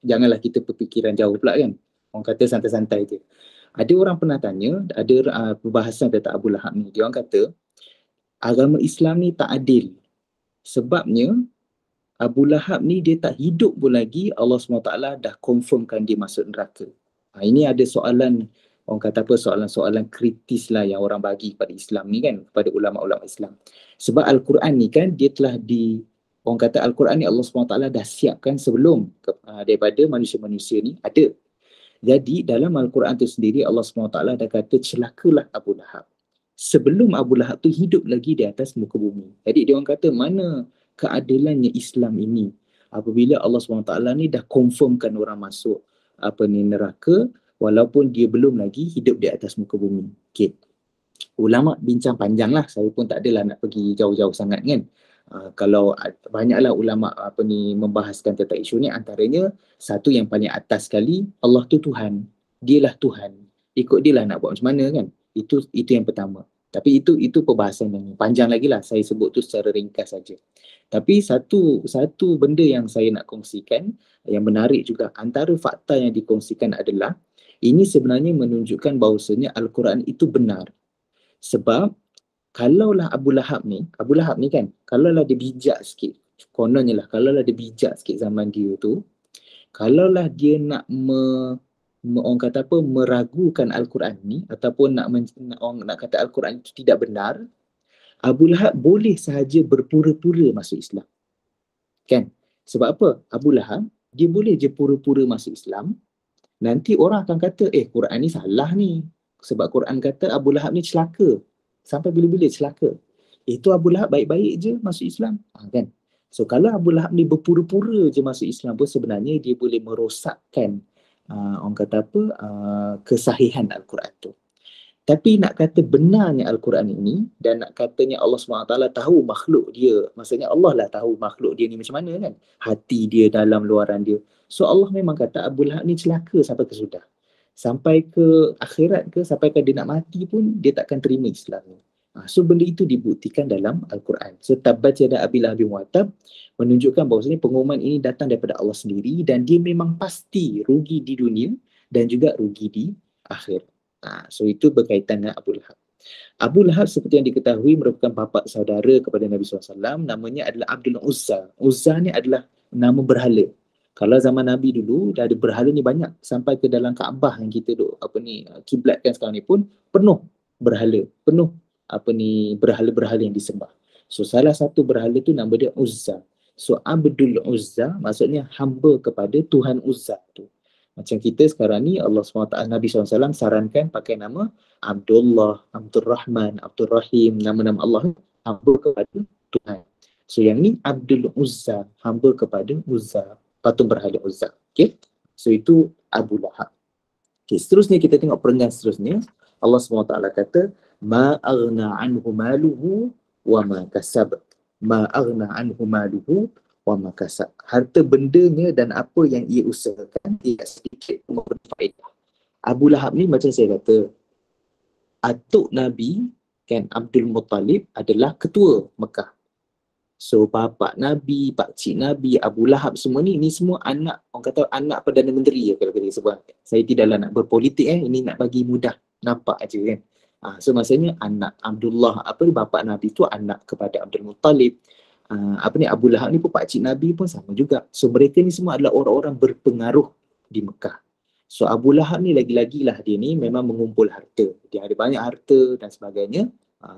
Janganlah kita berfikiran jauh pula kan. Orang kata santai-santai je. Ada orang pernah tanya, ada perbahasan tentang Abu Lahab ni. Dia orang kata agama Islam ni tak adil. Sebabnya Abu Lahab ni dia tak hidup pun lagi, Allah SWT dah confirmkan dia masuk neraka. Ini ada soalan, orang kata apa, soalan-soalan kritis lah yang orang bagi pada Islam ni kan, kepada ulama-ulama Islam. Sebab Al-Quran ni kan, dia telah orang kata Al-Quran ni Allah SWT dah siapkan sebelum daripada manusia-manusia ni ada. Jadi dalam Al-Quran tu sendiri Allah SWT dah kata celakalah Abu Lahab. Sebelum Abu Lahab tu hidup lagi di atas muka bumi. Jadi dia orang kata mana keadilannya Islam ini apabila Allah SWT ni dah confirmkan orang masuk neraka walaupun dia belum lagi hidup di atas muka bumi. Okay. Ulama bincang panjang lah, saya pun tak adalah nak pergi jauh-jauh sangat kan. Kalau banyaklah ulama membahaskan tentang isu ni, antaranya satu yang paling atas sekali, Allah tu Tuhan, dialah Tuhan, ikut dia lah nak buat macam mana kan. Itu yang pertama. Tapi itu perbahasan yang panjang lagi lah, saya sebut tu secara ringkas saja. Tapi satu benda yang saya nak kongsikan yang menarik juga, antara fakta yang dikongsikan adalah ini sebenarnya menunjukkan bahawasanya Al-Quran itu benar. Sebab kalaulah Abu Lahab ni kan, kalaulah dia bijak sikit, kononnya lah, kalaulah dia bijak sikit zaman dia tu, kalaulah dia nak orang kata apa, meragukan Al-Quran ni ataupun nak kata Al-Quran itu tidak benar, Abu Lahab boleh sahaja berpura-pura masuk Islam. Kan? Sebab apa? Abu Lahab, dia boleh je pura-pura masuk Islam, nanti orang akan kata, Quran ni salah ni. Sebab Quran kata Abu Lahab ni celaka. Sampai bila-bila celaka. Itu Abu Lahab baik-baik je masuk Islam. Kan? So kalau Abu Lahab ni berpura-pura je masuk Islam pun sebenarnya dia boleh merosakkan orang kata apa, kesahihan Al-Quran tu. Tapi nak kata benarnya Al-Quran ini dan nak katanya Allah SWT tahu makhluk dia, maksudnya Allah lah tahu makhluk dia ni macam mana kan, hati dia, dalam luaran dia. So Allah memang kata Abu Lahab ni celaka sampai ke sudah. Sampai ke akhirat ke, sampai ke dia nak mati pun dia takkan terima Islam ni. So benda itu dibuktikan dalam Al-Quran. So tabbat yada Abi Lahab wa tab menunjukkan bahawasanya pengumuman ini datang daripada Allah sendiri dan dia memang pasti rugi di dunia dan juga rugi di akhir. So itu berkaitan dengan Abu Lahab. Abu Lahab seperti yang diketahui merupakan bapa saudara kepada Nabi SAW. Namanya adalah Abdul Uzza. Uzza ni adalah nama berhala. Kalau zaman Nabi dulu dah ada berhala ni banyak, sampai ke dalam Kaabah yang kita duk kiblatkan sekarang ni pun penuh berhala, penuh berhala-berhala yang disembah. So salah satu berhala tu nama dia Uzza. So Abdul Uzza maksudnya hamba kepada Tuhan Uzza tu. Macam kita sekarang ni Allah SWT, Nabi SAW sarankan pakai nama Abdullah, Abdul Rahman, Abdul Rahim, nama-nama Allah, hamba kepada Tuhan. So yang ni Abdul Uzza, hamba kepada Uzza, patung berhala Uzza. Okay? So itu Abu Lahab. Okay, seterusnya kita tengok perenggan seterusnya. Allah SWT kata, ma aghna anhu maluhu wa ma kasab. Ma aghna anhu maluhu wa ma kasab. Harta bendanya dan apa yang ia usahakan tidak sedikit pun memberi faedah. Abu Lahab ni macam saya kata, atuk Nabi kan Abdul Muttalib adalah ketua Mekah. So bapa Nabi, pakcik Nabi, Abu Lahab semua ni semua anak, orang kata anak Perdana Menteri kalau kita sebut. Saya tidaklah nak berpolitik ini nak bagi mudah nampak aja kan. So maksudnya anak Abdullah, bapa Nabi tu anak kepada Abdul Muttalib. Abu Lahab ni pun pakcik Nabi pun sama juga. So mereka ni semua adalah orang-orang berpengaruh di Mekah. So Abu Lahab ni lagi-lagi lah dia ni memang mengumpul harta. Dia ada banyak harta dan sebagainya.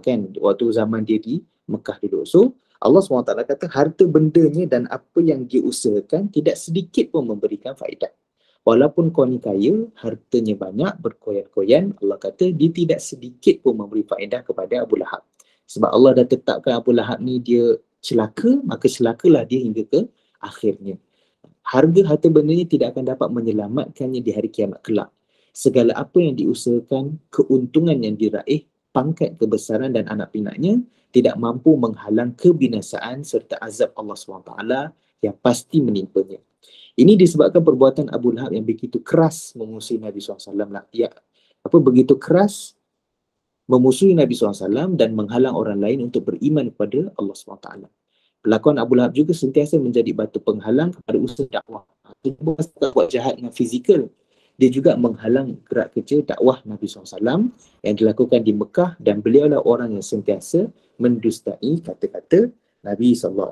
Kan waktu zaman dia di Mekah dulu. So Allah SWT kata harta bendanya dan apa yang dia usahakan tidak sedikit pun memberikan faedah. Walaupun kau ni kaya, hartanya banyak, berkoyan-koyan, Allah kata dia tidak sedikit pun memberi faedah kepada Abu Lahab. Sebab Allah dah tetapkan Abu Lahab ni dia celaka, maka celakalah dia hingga ke akhirnya. Harga harta bendanya tidak akan dapat menyelamatkannya di hari kiamat kelak. Segala apa yang diusahakan, keuntungan yang diraih, pangkat kebesaran dan anak pinaknya tidak mampu menghalang kebinasaan serta azab Allah SWT yang pasti menimpanya. Ini disebabkan perbuatan Abu Lahab yang begitu keras memusuhi Nabi SAW. Begitu keras memusuhi Nabi SAW dan menghalang orang lain untuk beriman kepada Allah SWT. Pelakon Abu Lahab juga sentiasa menjadi batu penghalang kepada usaha dakwah. Dia bukan buat jahat dengan fizikal, dia juga menghalang gerak kerja dakwah Nabi SAW yang dilakukan di Mekah dan beliaulah orang yang sentiasa mendustai kata-kata Nabi SAW.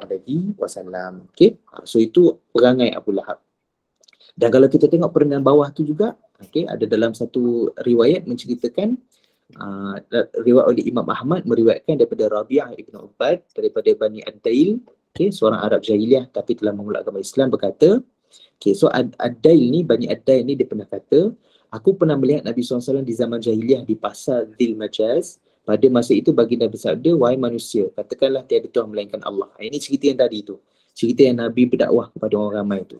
Okay? So itu perangai Abu Lahab. Dan kalau kita tengok perenggan bawah tu juga, ada dalam satu riwayat menceritakan, riwayat oleh Imam Ahmad meriwayatkan daripada Rabi'ah ibn Ubad daripada Bani Ad-Dail, seorang Arab jahiliah tapi telah memeluk agama Islam, berkata, so Ad-Dail ni, Bani Ad-Dail ni dia pernah kata, aku pernah melihat Nabi SAW di zaman jahiliah di pasar Dhil Majaz. Pada masa itu baginda bersabda, wahai manusia, katakanlah tiada Tuhan melainkan Allah. Ini cerita yang tadi tu, cerita yang Nabi berdakwah kepada orang ramai tu.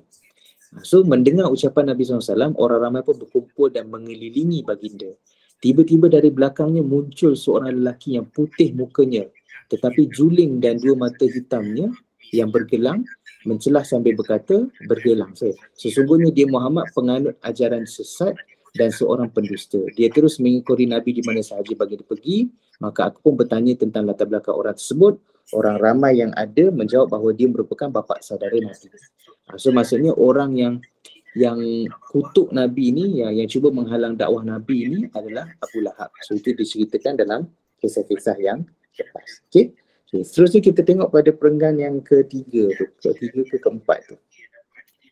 So mendengar ucapan Nabi SAW, orang ramai pun berkumpul dan mengelilingi baginda. Tiba-tiba dari belakangnya muncul seorang lelaki yang putih mukanya, tetapi juling dan dua mata hitamnya yang bergelang, mencelah sambil berkata, bergelang saya, sesungguhnya dia Muhammad penganut ajaran sesat dan seorang pendusta. Dia terus mengikuti Nabi di mana sahaja baginda pergi. Maka aku pun bertanya tentang latar belakang orang tersebut. Orang ramai yang ada menjawab bahawa dia merupakan bapa saudara Nabi. So maksudnya orang yang kutuk Nabi ni, yang cuba menghalang dakwah Nabi ni adalah Abu Lahab. So itu diceritakan dalam kisah-kisah yang lepas. Okay? So, seterusnya kita tengok pada perenggan yang ketiga tu, keempat tu,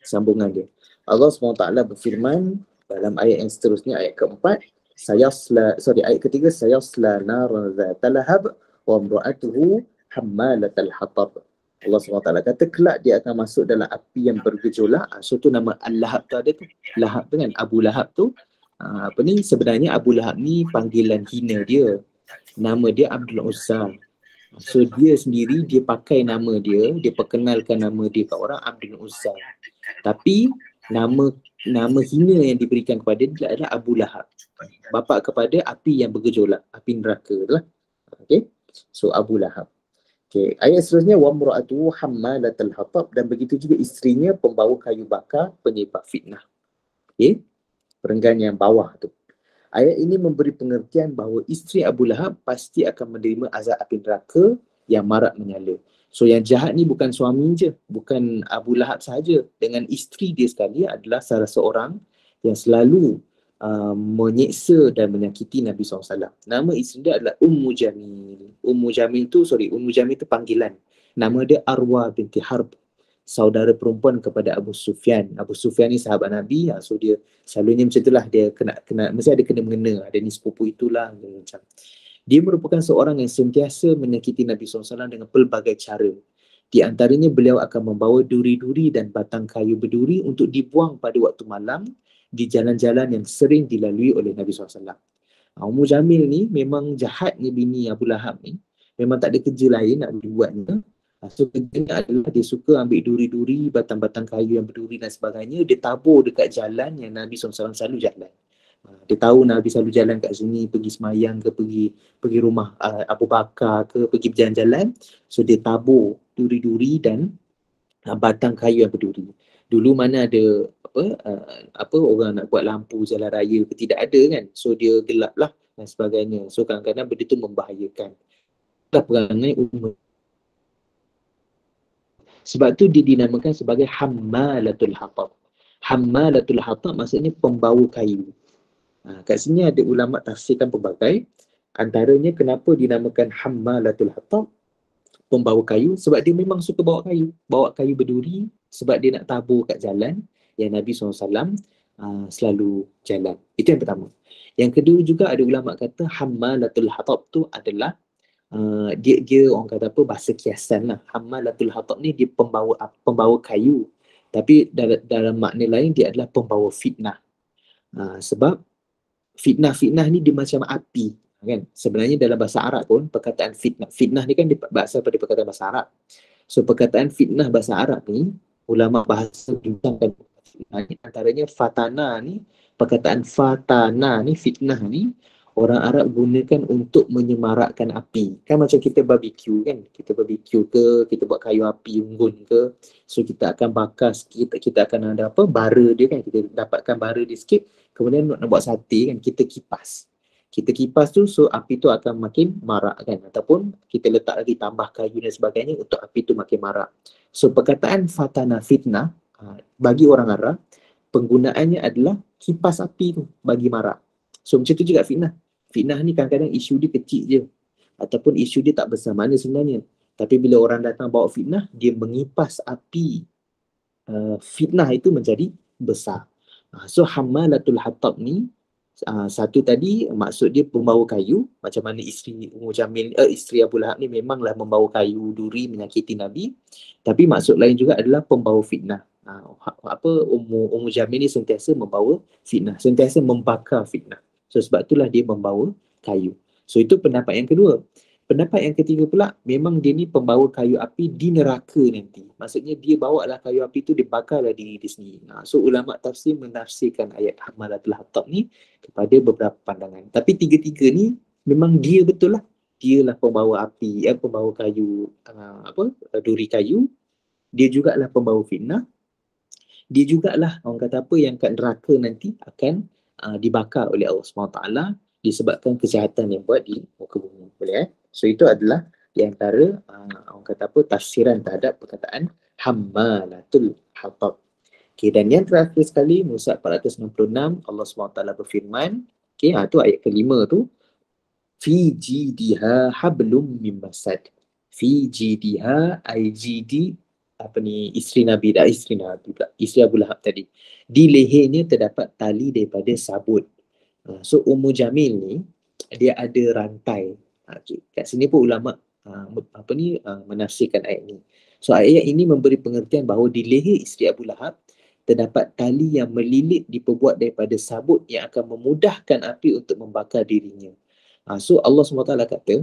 sambungan dia. Allah SWT berfirman dalam ayat yang seterusnya, ayat keempat, ayat ketiga, sayasla naran zata lahab wa imra'atuhu hammalatal hatab. Allah SWT kata kelak dia akan masuk dalam api yang bergejolak. So tu nama Al-Lahab tu ada tu. Lahab tu kan, Abu Lahab tu. Sebenarnya Abu Lahab ni panggilan hina dia. Nama dia Abdul Uzza. So dia sendiri, dia pakai nama dia perkenalkan nama dia kat orang Abdul Uzza. Tapi nama hina yang diberikan kepada dia adalah Abu Lahab. Bapa kepada api yang bergejolak, api neraka lah. Okay. So Abu Lahab. Okay. Ayat seterusnya, wa imra'atuhu hammalatal hatab, dan begitu juga isterinya pembawa kayu bakar, penyebab fitnah. Okay. Perenggan yang bawah tu. Ayat ini memberi pengertian bahawa isteri Abu Lahab pasti akan menerima azab api neraka yang marak menyala. So yang jahat ni bukan suami je, bukan Abu Lahab sahaja. Dengan isteri dia sekali adalah salah seorang yang selalu menyeksa dan menyakiti Nabi SAW. Nama isteri dia adalah Ummu Jamil. Ummu Jamil tu panggilan. Nama dia Arwah binti Harb, saudara perempuan kepada Abu Sufyan. Abu Sufyan ni sahabat Nabi, so dia selalunya macam itulah, dia kena mesti ada kena mengena, ada ni sepupu itulah macam. Dia merupakan seorang yang sentiasa menyakiti Nabi SAW dengan pelbagai cara. Di antaranya beliau akan membawa duri-duri dan batang kayu berduri untuk dibuang pada waktu malam di jalan-jalan yang sering dilalui oleh Nabi SAW. Ummu Jamil ni memang jahatnya bini Abu Lahab ni. Memang tak ada kerja lain nak dibuatnya. So kerjanya adalah dia suka ambil duri-duri, batang-batang kayu yang berduri dan sebagainya, dia tabur dekat jalan yang Nabi SAW selalu jalan. Dia tahu Nabi selalu jalan kat sini, pergi semayang ke, pergi rumah Abu Bakar ke, pergi berjalan-jalan. So dia tabur duri-duri dan batang kayu yang berduri. Dulu mana ada orang nak buat lampu jalan raya ke, tidak ada kan. So dia gelap lah dan sebagainya. So kadang-kadang benda tu membahayakan. Itulah perangai Ummu. Sebab tu dia dinamakan sebagai Hammalatul Hatab. Hammalatul Hatab maksudnya pembawa kayu. Kat sini ada ulama tafsirkan pelbagai. Antaranya kenapa dinamakan Hammalatul Hatab, pembawa kayu, sebab dia memang suka bawa kayu. Bawa kayu berduri sebab dia nak tabur kat jalan yang Nabi SAW selalu jalan. Itu yang pertama. Yang kedua juga ada ulama kata Hammalatul Hatab tu adalah dia orang kata apa, bahasa kiasan lah. Hammalatul Hatab ni dia pembawa kayu, tapi dalam makna lain dia adalah pembawa fitnah. Sebab fitnah ni dia macam api kan. Sebenarnya dalam bahasa Arab pun perkataan fitnah ni kan dia berasal pada perkataan bahasa Arab. So perkataan fitnah bahasa Arab ni, ulama bahasa bincangkan antaranya fatana ni, perkataan fatana ni, fitnah ni orang Arab gunakan untuk menyemarakkan api. Kan macam kita barbecue kan, kita barbecue ke, kita buat kayu api unggun ke, so kita akan bakar sikit, kita akan ada bara dia kan, kita dapatkan bara dia sikit, kemudian nak buat sate kan, kita kipas tu, so api tu akan makin marak kan, ataupun kita letak lagi tambah kayu dan sebagainya untuk api tu makin marak. So perkataan fatana, fitnah, bagi orang Arab penggunaannya adalah kipas api tu bagi marak. So macam tu juga fitnah. Fitnah ni kadang-kadang isu dia kecil je, ataupun isu dia tak besar mana sebenarnya. Tapi bila orang datang bawa fitnah, dia mengipas api fitnah itu menjadi besar. So Hammalatul Hatab ni, satu tadi maksud dia pembawa kayu, macam mana isteri Ummu Jamil, isteri Abu Lahab ni memanglah membawa kayu duri menyakiti Nabi. Tapi maksud lain juga adalah pembawa fitnah. Ummu Jamil ni sentiasa membawa fitnah, sentiasa membakar fitnah. So sebab itulah dia membawa kayu. So itu pendapat yang kedua. Pendapat yang ketiga pula, memang dia ni pembawa kayu api di neraka nanti. Maksudnya dia bawa lah kayu api tu, dia bakarlah diri dia sendiri. So ulama tafsir menafsirkan ayat Hammalatul Hatab ni kepada beberapa pandangan. Tapi tiga-tiga ni memang dia betul lah. Dia lah pembawa api, pembawa kayu, duri kayu. Dia jugalah pembawa fitnah. Dia jugalah orang kata apa yang kat neraka nanti akan dibakar oleh Allah SWT disebabkan kejahatan yang buat di muka bumi. Boleh So itu adalah di antara orang kata apa, tafsiran terhadap perkataan Hammalatul Hatab. Okay, dan yang terakhir sekali, Musa 466, Allah SWT berfirman, okay, itu ayat kelima tu, fi jidiha hablum min masad. Fi jidiha, IGD, isteri Nabi isteri Abu Lahab tadi. Di lehernya terdapat tali daripada sabut. So Ummu Jamil ni dia ada rantai. Kat sini pun ulama menafsirkan ayat ni. So ayat ini memberi pengertian bahawa di leher isteri Abu Lahab terdapat tali yang melilit diperbuat daripada sabut yang akan memudahkan api untuk membakar dirinya. So Allah SWT kata,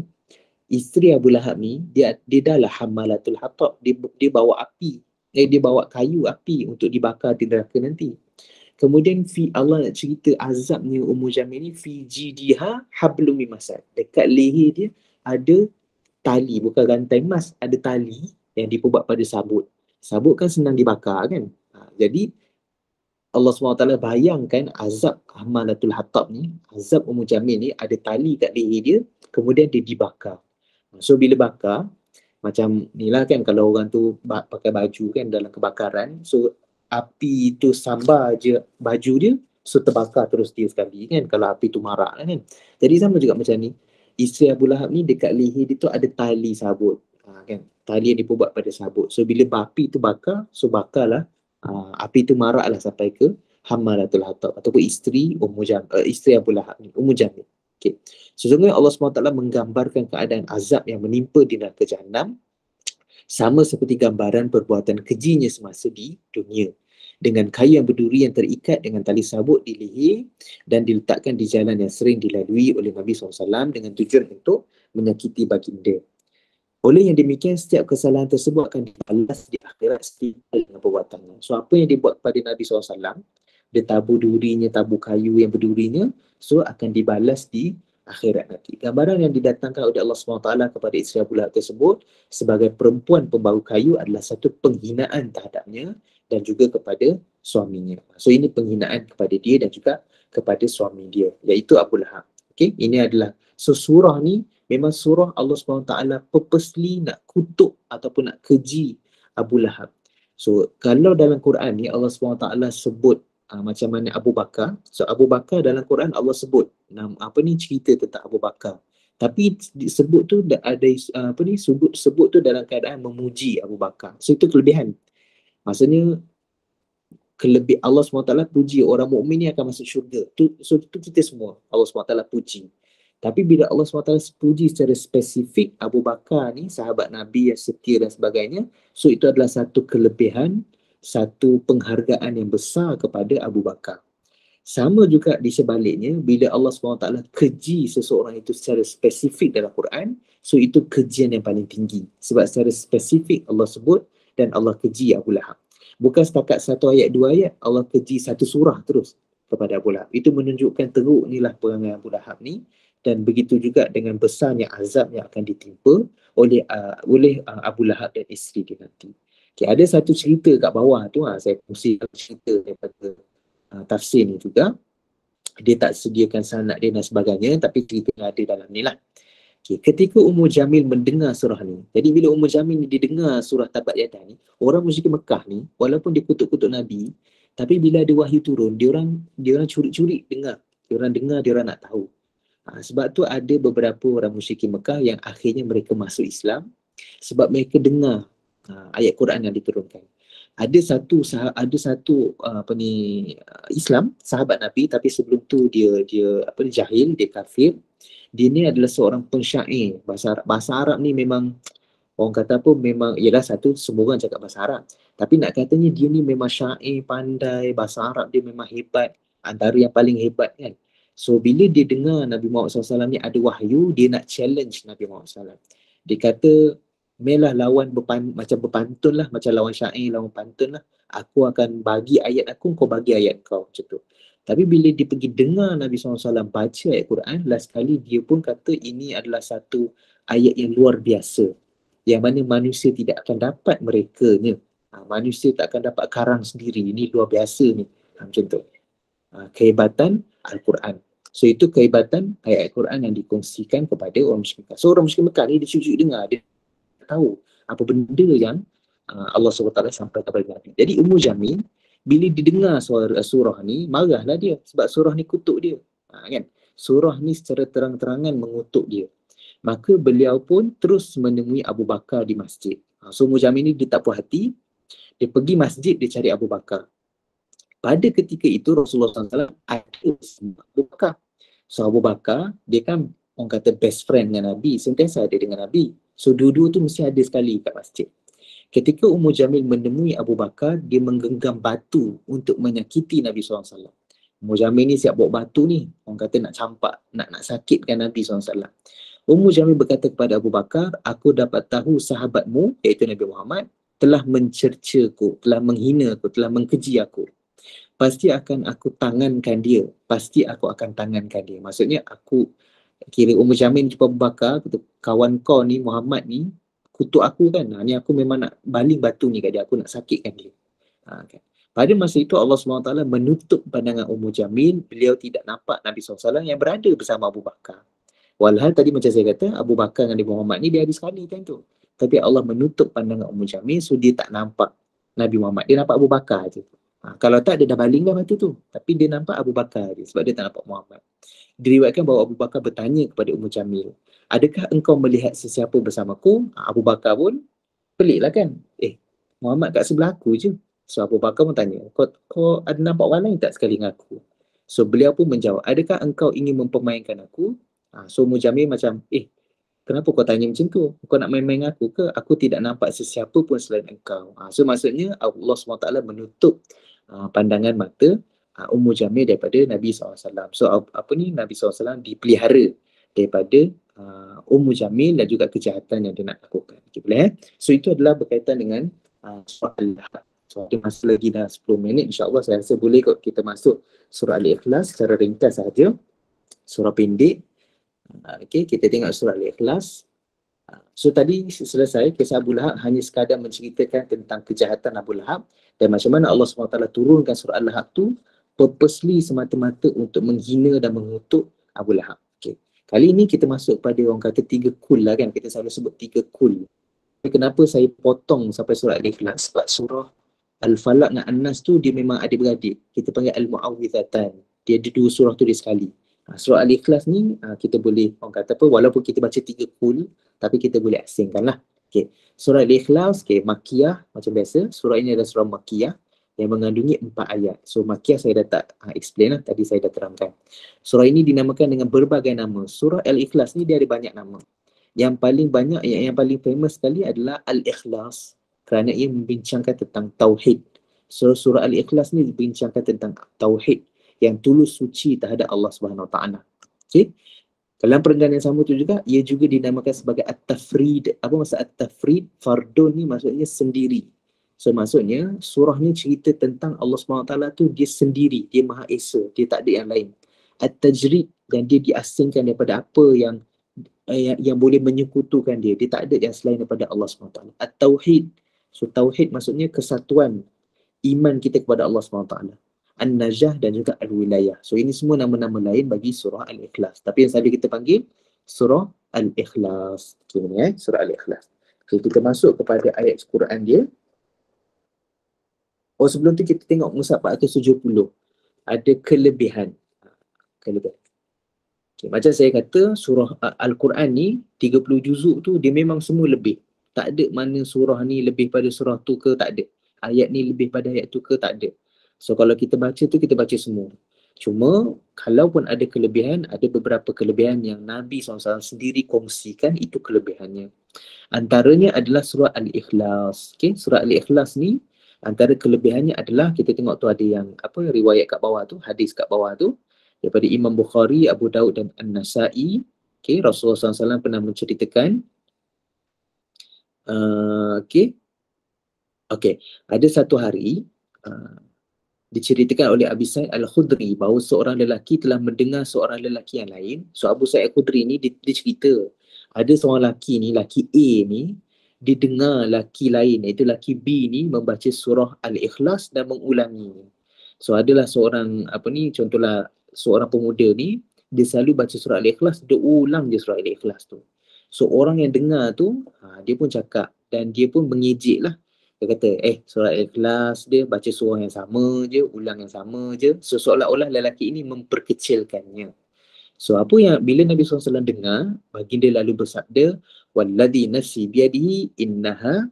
isteri Abu Lahab ni dia dah lah Hammalatul Hatab, dia bawa api, dia bawa kayu api untuk dibakar di neraka nanti. Kemudian Allah nak cerita azabnya Ummu Jamil ni, fi jidiha hablum min masad. Dekat leher dia ada tali, bukan rantai emas, ada tali yang diperbuat pada sabut. Sabut kan senang dibakar kan. Jadi Allah SWT bayangkan azab Hammalatul Hatab ni, azab Ummu Jamil ni ada tali kat leher dia, kemudian dia dibakar. So bila bakar, macam ni lah kan, kalau orang tu pakai baju kan dalam kebakaran, so api tu sambar je baju dia, so terbakar terus dia sekali kan, kalau api tu marak lah kan. Jadi sama juga macam ni, isteri Abu Lahab ni dekat leher dia tu ada tali sabut, kan, tali yang dibuat pada sabut. So bila api tu bakar, so bakarlah, api tu marak lah sampai ke Hammalatul Hatab ataupun isteri isteri Abu Lahab ni, Ummu Jamil. Okay. Sesungguhnya Allah SWT menggambarkan keadaan azab yang menimpa di neraka Jahannam sama seperti gambaran perbuatan kejinya semasa di dunia, dengan kayu yang berduri yang terikat dengan tali sabut di leher dan diletakkan di jalan yang sering dilalui oleh Nabi SAW dengan tujuan untuk menyakiti baginda. Oleh yang demikian, setiap kesalahan tersebut akan dibalas di akhirat setimpal dengan perbuatannya. So apa yang dibuat kepada Nabi SAW, dia tabur durinya, tabur kayu yang berdurinya, so akan dibalas di akhirat nanti. Gambaran yang didatangkan oleh Allah SWT kepada isteri Abu Lahab tersebut sebagai perempuan pembau kayu adalah satu penghinaan terhadapnya dan juga kepada suaminya. So ini penghinaan kepada dia dan juga kepada suami dia, iaitu Abu Lahab. Okay? Ini adalah, so surah ni memang surah Allah SWT purposely nak kutuk ataupun nak keji Abu Lahab. So kalau dalam Quran ni Allah SWT sebut macam mana Abu Bakar. So Abu Bakar dalam Quran Allah sebut cerita tentang Abu Bakar. Tapi disebut tu ada sebut tu dalam keadaan memuji Abu Bakar. So itu kelebihan. Maksudnya Allah SWT puji orang mukmin ni akan masuk syurga. So itu kita semua Allah SWT puji. Tapi bila Allah SWT puji secara spesifik Abu Bakar ni, sahabat Nabi yang setia dan sebagainya, so itu adalah satu kelebihan, satu penghargaan yang besar kepada Abu Bakar. Sama juga di sebaliknya, bila Allah SWT keji seseorang itu secara spesifik dalam Quran, so itu kejian yang paling tinggi. Sebab secara spesifik Allah sebut dan Allah keji Abu Lahab. Bukan setakat satu ayat, dua ayat, Allah keji satu surah terus kepada Abu Lahab. Itu menunjukkan teruk inilah perangai Abu Lahab ni. Dan begitu juga dengan besarnya azab yang akan ditimpa oleh Abu Lahab dan isteri dia nanti. Okay, ada satu cerita kat bawah tu, saya kongsi cerita daripada tafsir ni juga. Dia tak sediakan sanad dia dan sebagainya, tapi cerita yang ada dalam ni lah. Okay, ketika Ummu Jamil mendengar surah ni, jadi bila Ummu Jamil ni didengar surah Tabat Yadah ni, orang musyrik Mekah ni, walaupun dia kutuk-kutuk Nabi, tapi bila ada wahyu turun, dia orang curi-curi dengar. Dia orang dengar, dia orang nak tahu. Sebab tu ada beberapa orang musyrikin Mekah yang akhirnya mereka masuk Islam sebab mereka dengar ayat Quran yang diturunkan. Ada satu Islam, sahabat Nabi, tapi sebelum tu dia jahil, dia kafir. Dia ni adalah seorang pensyair bahasa Arab ni memang orang kata apa, memang ialah satu, semua orang cakap bahasa Arab. Tapi nak katanya dia ni memang syair, pandai, bahasa Arab dia memang hebat, antara yang paling hebat kan. So bila dia dengar Nabi Muhammad SAW ni ada wahyu, dia nak challenge Nabi Muhammad SAW. Dia kata, melah lawan macam berpantun lah, macam lawan syair, lawan pantun lah. Aku akan bagi ayat aku, kau bagi ayat kau, macam tu. Tapi bila dia pergi dengar Nabi SAW baca ayat Quran, last kali dia pun kata ini adalah satu ayat yang luar biasa, yang mana manusia tidak akan dapat merekanya. Manusia tak akan dapat karang sendiri, ini luar biasa ni. Macam tu. Kehebatan Al-Quran. So itu kehebatan ayat Al-Quran yang dikongsikan kepada orang musyrik Mekah. So orang musyrik Mekah ni dia cucuk dengar, dia tahu apa benda yang Allah SWT sampaikan kepada Nabi. Jadi Ummu Jamil bila didengar surah ni, marahlah dia sebab surah ni kutuk dia. Kan? Surah ni secara terang-terangan mengutuk dia. Maka beliau pun terus menemui Abu Bakar di masjid. So Ummu Jamil ni dia tak puas hati, dia pergi masjid, dia cari Abu Bakar. Pada ketika itu Rasulullah SAW ada Abu Bakar. So Abu Bakar, dia kan orang kata best friend dengan Nabi, sentiasa ada dengan Nabi. So dua-dua tu mesti ada sekali kat masjid. Ketika Ummu Jamil menemui Abu Bakar, dia menggenggam batu untuk menyakiti Nabi SAW. Ummu Jamil ni siap bawa batu ni, orang kata nak campak, nak sakitkan Nabi SAW. Ummu Jamil berkata kepada Abu Bakar, aku dapat tahu sahabatmu, iaitu Nabi Muhammad, telah mencercaku, telah menghina aku, telah mengkeji aku. Pasti akan aku tangankan dia. Pasti aku akan tangankan dia. Maksudnya aku kira Ummu Jamil jumpa Abu Bakar, kawan kau ni Muhammad ni kutuk aku kan. Ni aku memang nak baling batu ni kat dia, aku nak sakitkan dia. Kan. Pada masa itu Allah SWT menutup pandangan Ummu Jamil, beliau tidak nampak Nabi SAW yang berada bersama Abu Bakar. Walhal tadi macam saya kata, Abu Bakar dengan Nabi Muhammad ni dia ada sekali time tu. Tapi Allah menutup pandangan Ummu Jamil, so dia tak nampak Nabi Muhammad. Dia nampak Abu Bakar je. Kalau tak, dia dah baling dah mata tu. Tapi dia nampak Abu Bakar je sebab dia tak nampak Muhammad. Diriwayatkan bahawa Abu Bakar bertanya kepada Ummu Jamil, adakah engkau melihat sesiapa bersamaku? Abu Bakar pun pelik lah kan. Muhammad kat sebelah aku je. So Abu Bakar pun tanya, kau ada nampak orang lain tak sekali dengan aku? So beliau pun menjawab, adakah engkau ingin mempermainkan aku? So Mujamil macam, kenapa kau tanya macam tu? Kau nak main-main aku ke? Aku tidak nampak sesiapa pun selain engkau. So maksudnya Allah SWT menutup pandangan mata Ummu Jamil daripada Nabi SAW. So Nabi SAW dipelihara daripada Ummu Jamil dan juga kejahatan yang dia nak lakukan. Okay, boleh? So itu adalah berkaitan dengan surah Al-Lahab. So ada masa lagi dah 10 minit, insyaAllah saya rasa boleh kot kita masuk surah Al-Ikhlas secara ringkas sahaja, surah pendek. Okay, kita tengok surah Al-Ikhlas. So tadi selesai, kisah Abu Lahab hanya sekadar menceritakan tentang kejahatan Abu Lahab dan macam mana Allah SWT turunkan surah Al-Lahab tu purposely semata-mata untuk menghina dan mengutuk Abu Lahab. Okay. Kali ini kita masuk pada orang kata 3 kul lah kan, kita selalu sebut 3 kul. Kenapa saya potong sampai surah Al-Ikhlas? Sebab surah Al-Falaq dengan An-Nas tu dia memang adik-beradik. Kita panggil Al-Mu'awwidhatan. Dia ada 2 surah tu dia sekali. Surah Al-Ikhlas ni kita boleh, orang kata apa, walaupun kita baca 3 kul, tapi kita boleh asingkan lah. Okay. Surah Al-Ikhlas, Makkiyah macam biasa. Surah ini adalah surah Makkiyah yang mengandungi 4 ayat. So Makkiyah saya dah tak explain lah, tadi saya dah terangkan. Surah ini dinamakan dengan berbagai nama. Surah Al-Ikhlas ni dia ada banyak nama. Yang paling banyak, yang paling famous sekali adalah Al-Ikhlas, kerana ia membincangkan tentang Tauhid. So surah Al-Ikhlas ni membincangkan tentang Tauhid yang tulus suci terhadap Allah SWT. Okay? Dalam perenggan yang sama tu juga, ia juga dinamakan sebagai At-Tafrid. Apa maksud At-Tafrid? Fardun ni maksudnya sendiri. So maksudnya surah ni cerita tentang Allah SWT tu dia sendiri, dia Maha Esa, dia tak ada yang lain. At-Tajrid, dan dia diasingkan daripada apa yang boleh menyekutukan dia. Dia tak ada yang selain daripada Allah SWT. At-Tauhid. So Tauhid maksudnya kesatuan iman kita kepada Allah SWT. An-Najah dan juga Al-Wilayah. So ini semua nama-nama lain bagi surah Al-Ikhlas. Tapi yang selalu kita panggil surah Al-Ikhlas. Okay, surah Al-Ikhlas. Okay, kita masuk kepada ayat Quran dia. Sebelum tu kita tengok Mushaf 470. Ada kelebihan. Okay, macam saya kata, surah Al-Quran ni 30 juzuk tu dia memang semua lebih. Tak ada mana surah ni lebih pada surah tu ke, tak ada. Ayat ni lebih pada ayat tu ke, tak ada. So kalau kita baca tu, kita baca semua. Cuma kalaupun ada kelebihan, ada beberapa kelebihan yang Nabi SAW sendiri kongsikan, itu kelebihannya. Antaranya adalah surah Al-Ikhlas. Okay? Surah Al-Ikhlas ni antara kelebihannya adalah, kita tengok tu ada yang riwayat kat bawah tu, hadis kat bawah tu, daripada Imam Bukhari, Abu Daud dan An-Nasai. Okay, Rasulullah SAW pernah menceritakan ada satu hari diceritakan oleh Abi Sa'id Al-Khudri bahawa seorang lelaki telah mendengar seorang lelaki yang lain. So Abu Sa'id Al-Khudri ni dia cerita ada seorang lelaki ni, lelaki A ni, dia dengar lelaki lain iaitu lelaki B ni membaca surah Al-Ikhlas dan mengulangi. So adalah seorang contohlah seorang pemuda ni, dia selalu baca surah Al-Ikhlas, dia ulang je surah Al-Ikhlas tu. So orang yang dengar tu dia pun cakap dan dia pun mengejek lah. Dia kata, surah Al-Ikhlas dia baca surah yang sama je, ulang yang sama je. So seolah-olah lelaki ini memperkecilkannya. So apa yang bila Nabi SAW dengar, baginda lalu bersabda, Walladhi nafsi biyadihi innaha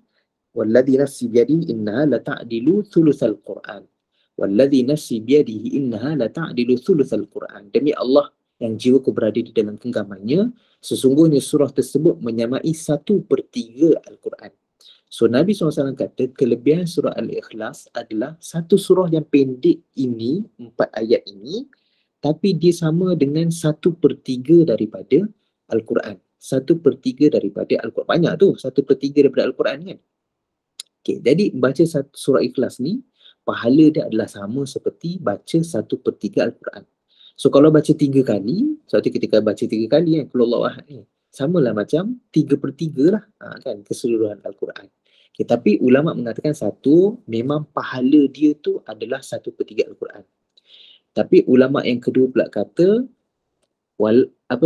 la ta'dilu thuluthal Qur'an. Walladhi nafsi biyadihi innaha la ta'dilu thuluthal Qur'an. Demi Allah yang jiwaku berada di dalam genggamannya, sesungguhnya surah tersebut menyamai 1/3 Al-Quran. So Nabi SAW kata kelebihan surah Al-Ikhlas adalah satu surah yang pendek ini, 4 ayat ini, tapi dia sama dengan 1/3 daripada Al-Quran. 1/3 daripada Al-Quran. Banyak tu, 1/3 daripada Al-Quran kan. Okay, jadi baca surah Ikhlas ni, pahala dia adalah sama seperti baca 1/3 Al-Quran. So kalau baca 3 kali, sebab tu ketika baca 3 kali kan, Qul Huwallahu Ahad ni, samalah macam 3/3 lah kan keseluruhan Al-Quran. Tapi ulama mengatakan satu, memang pahala dia tu adalah 1/3 Al-Quran. Tapi ulama yang kedua pula kata,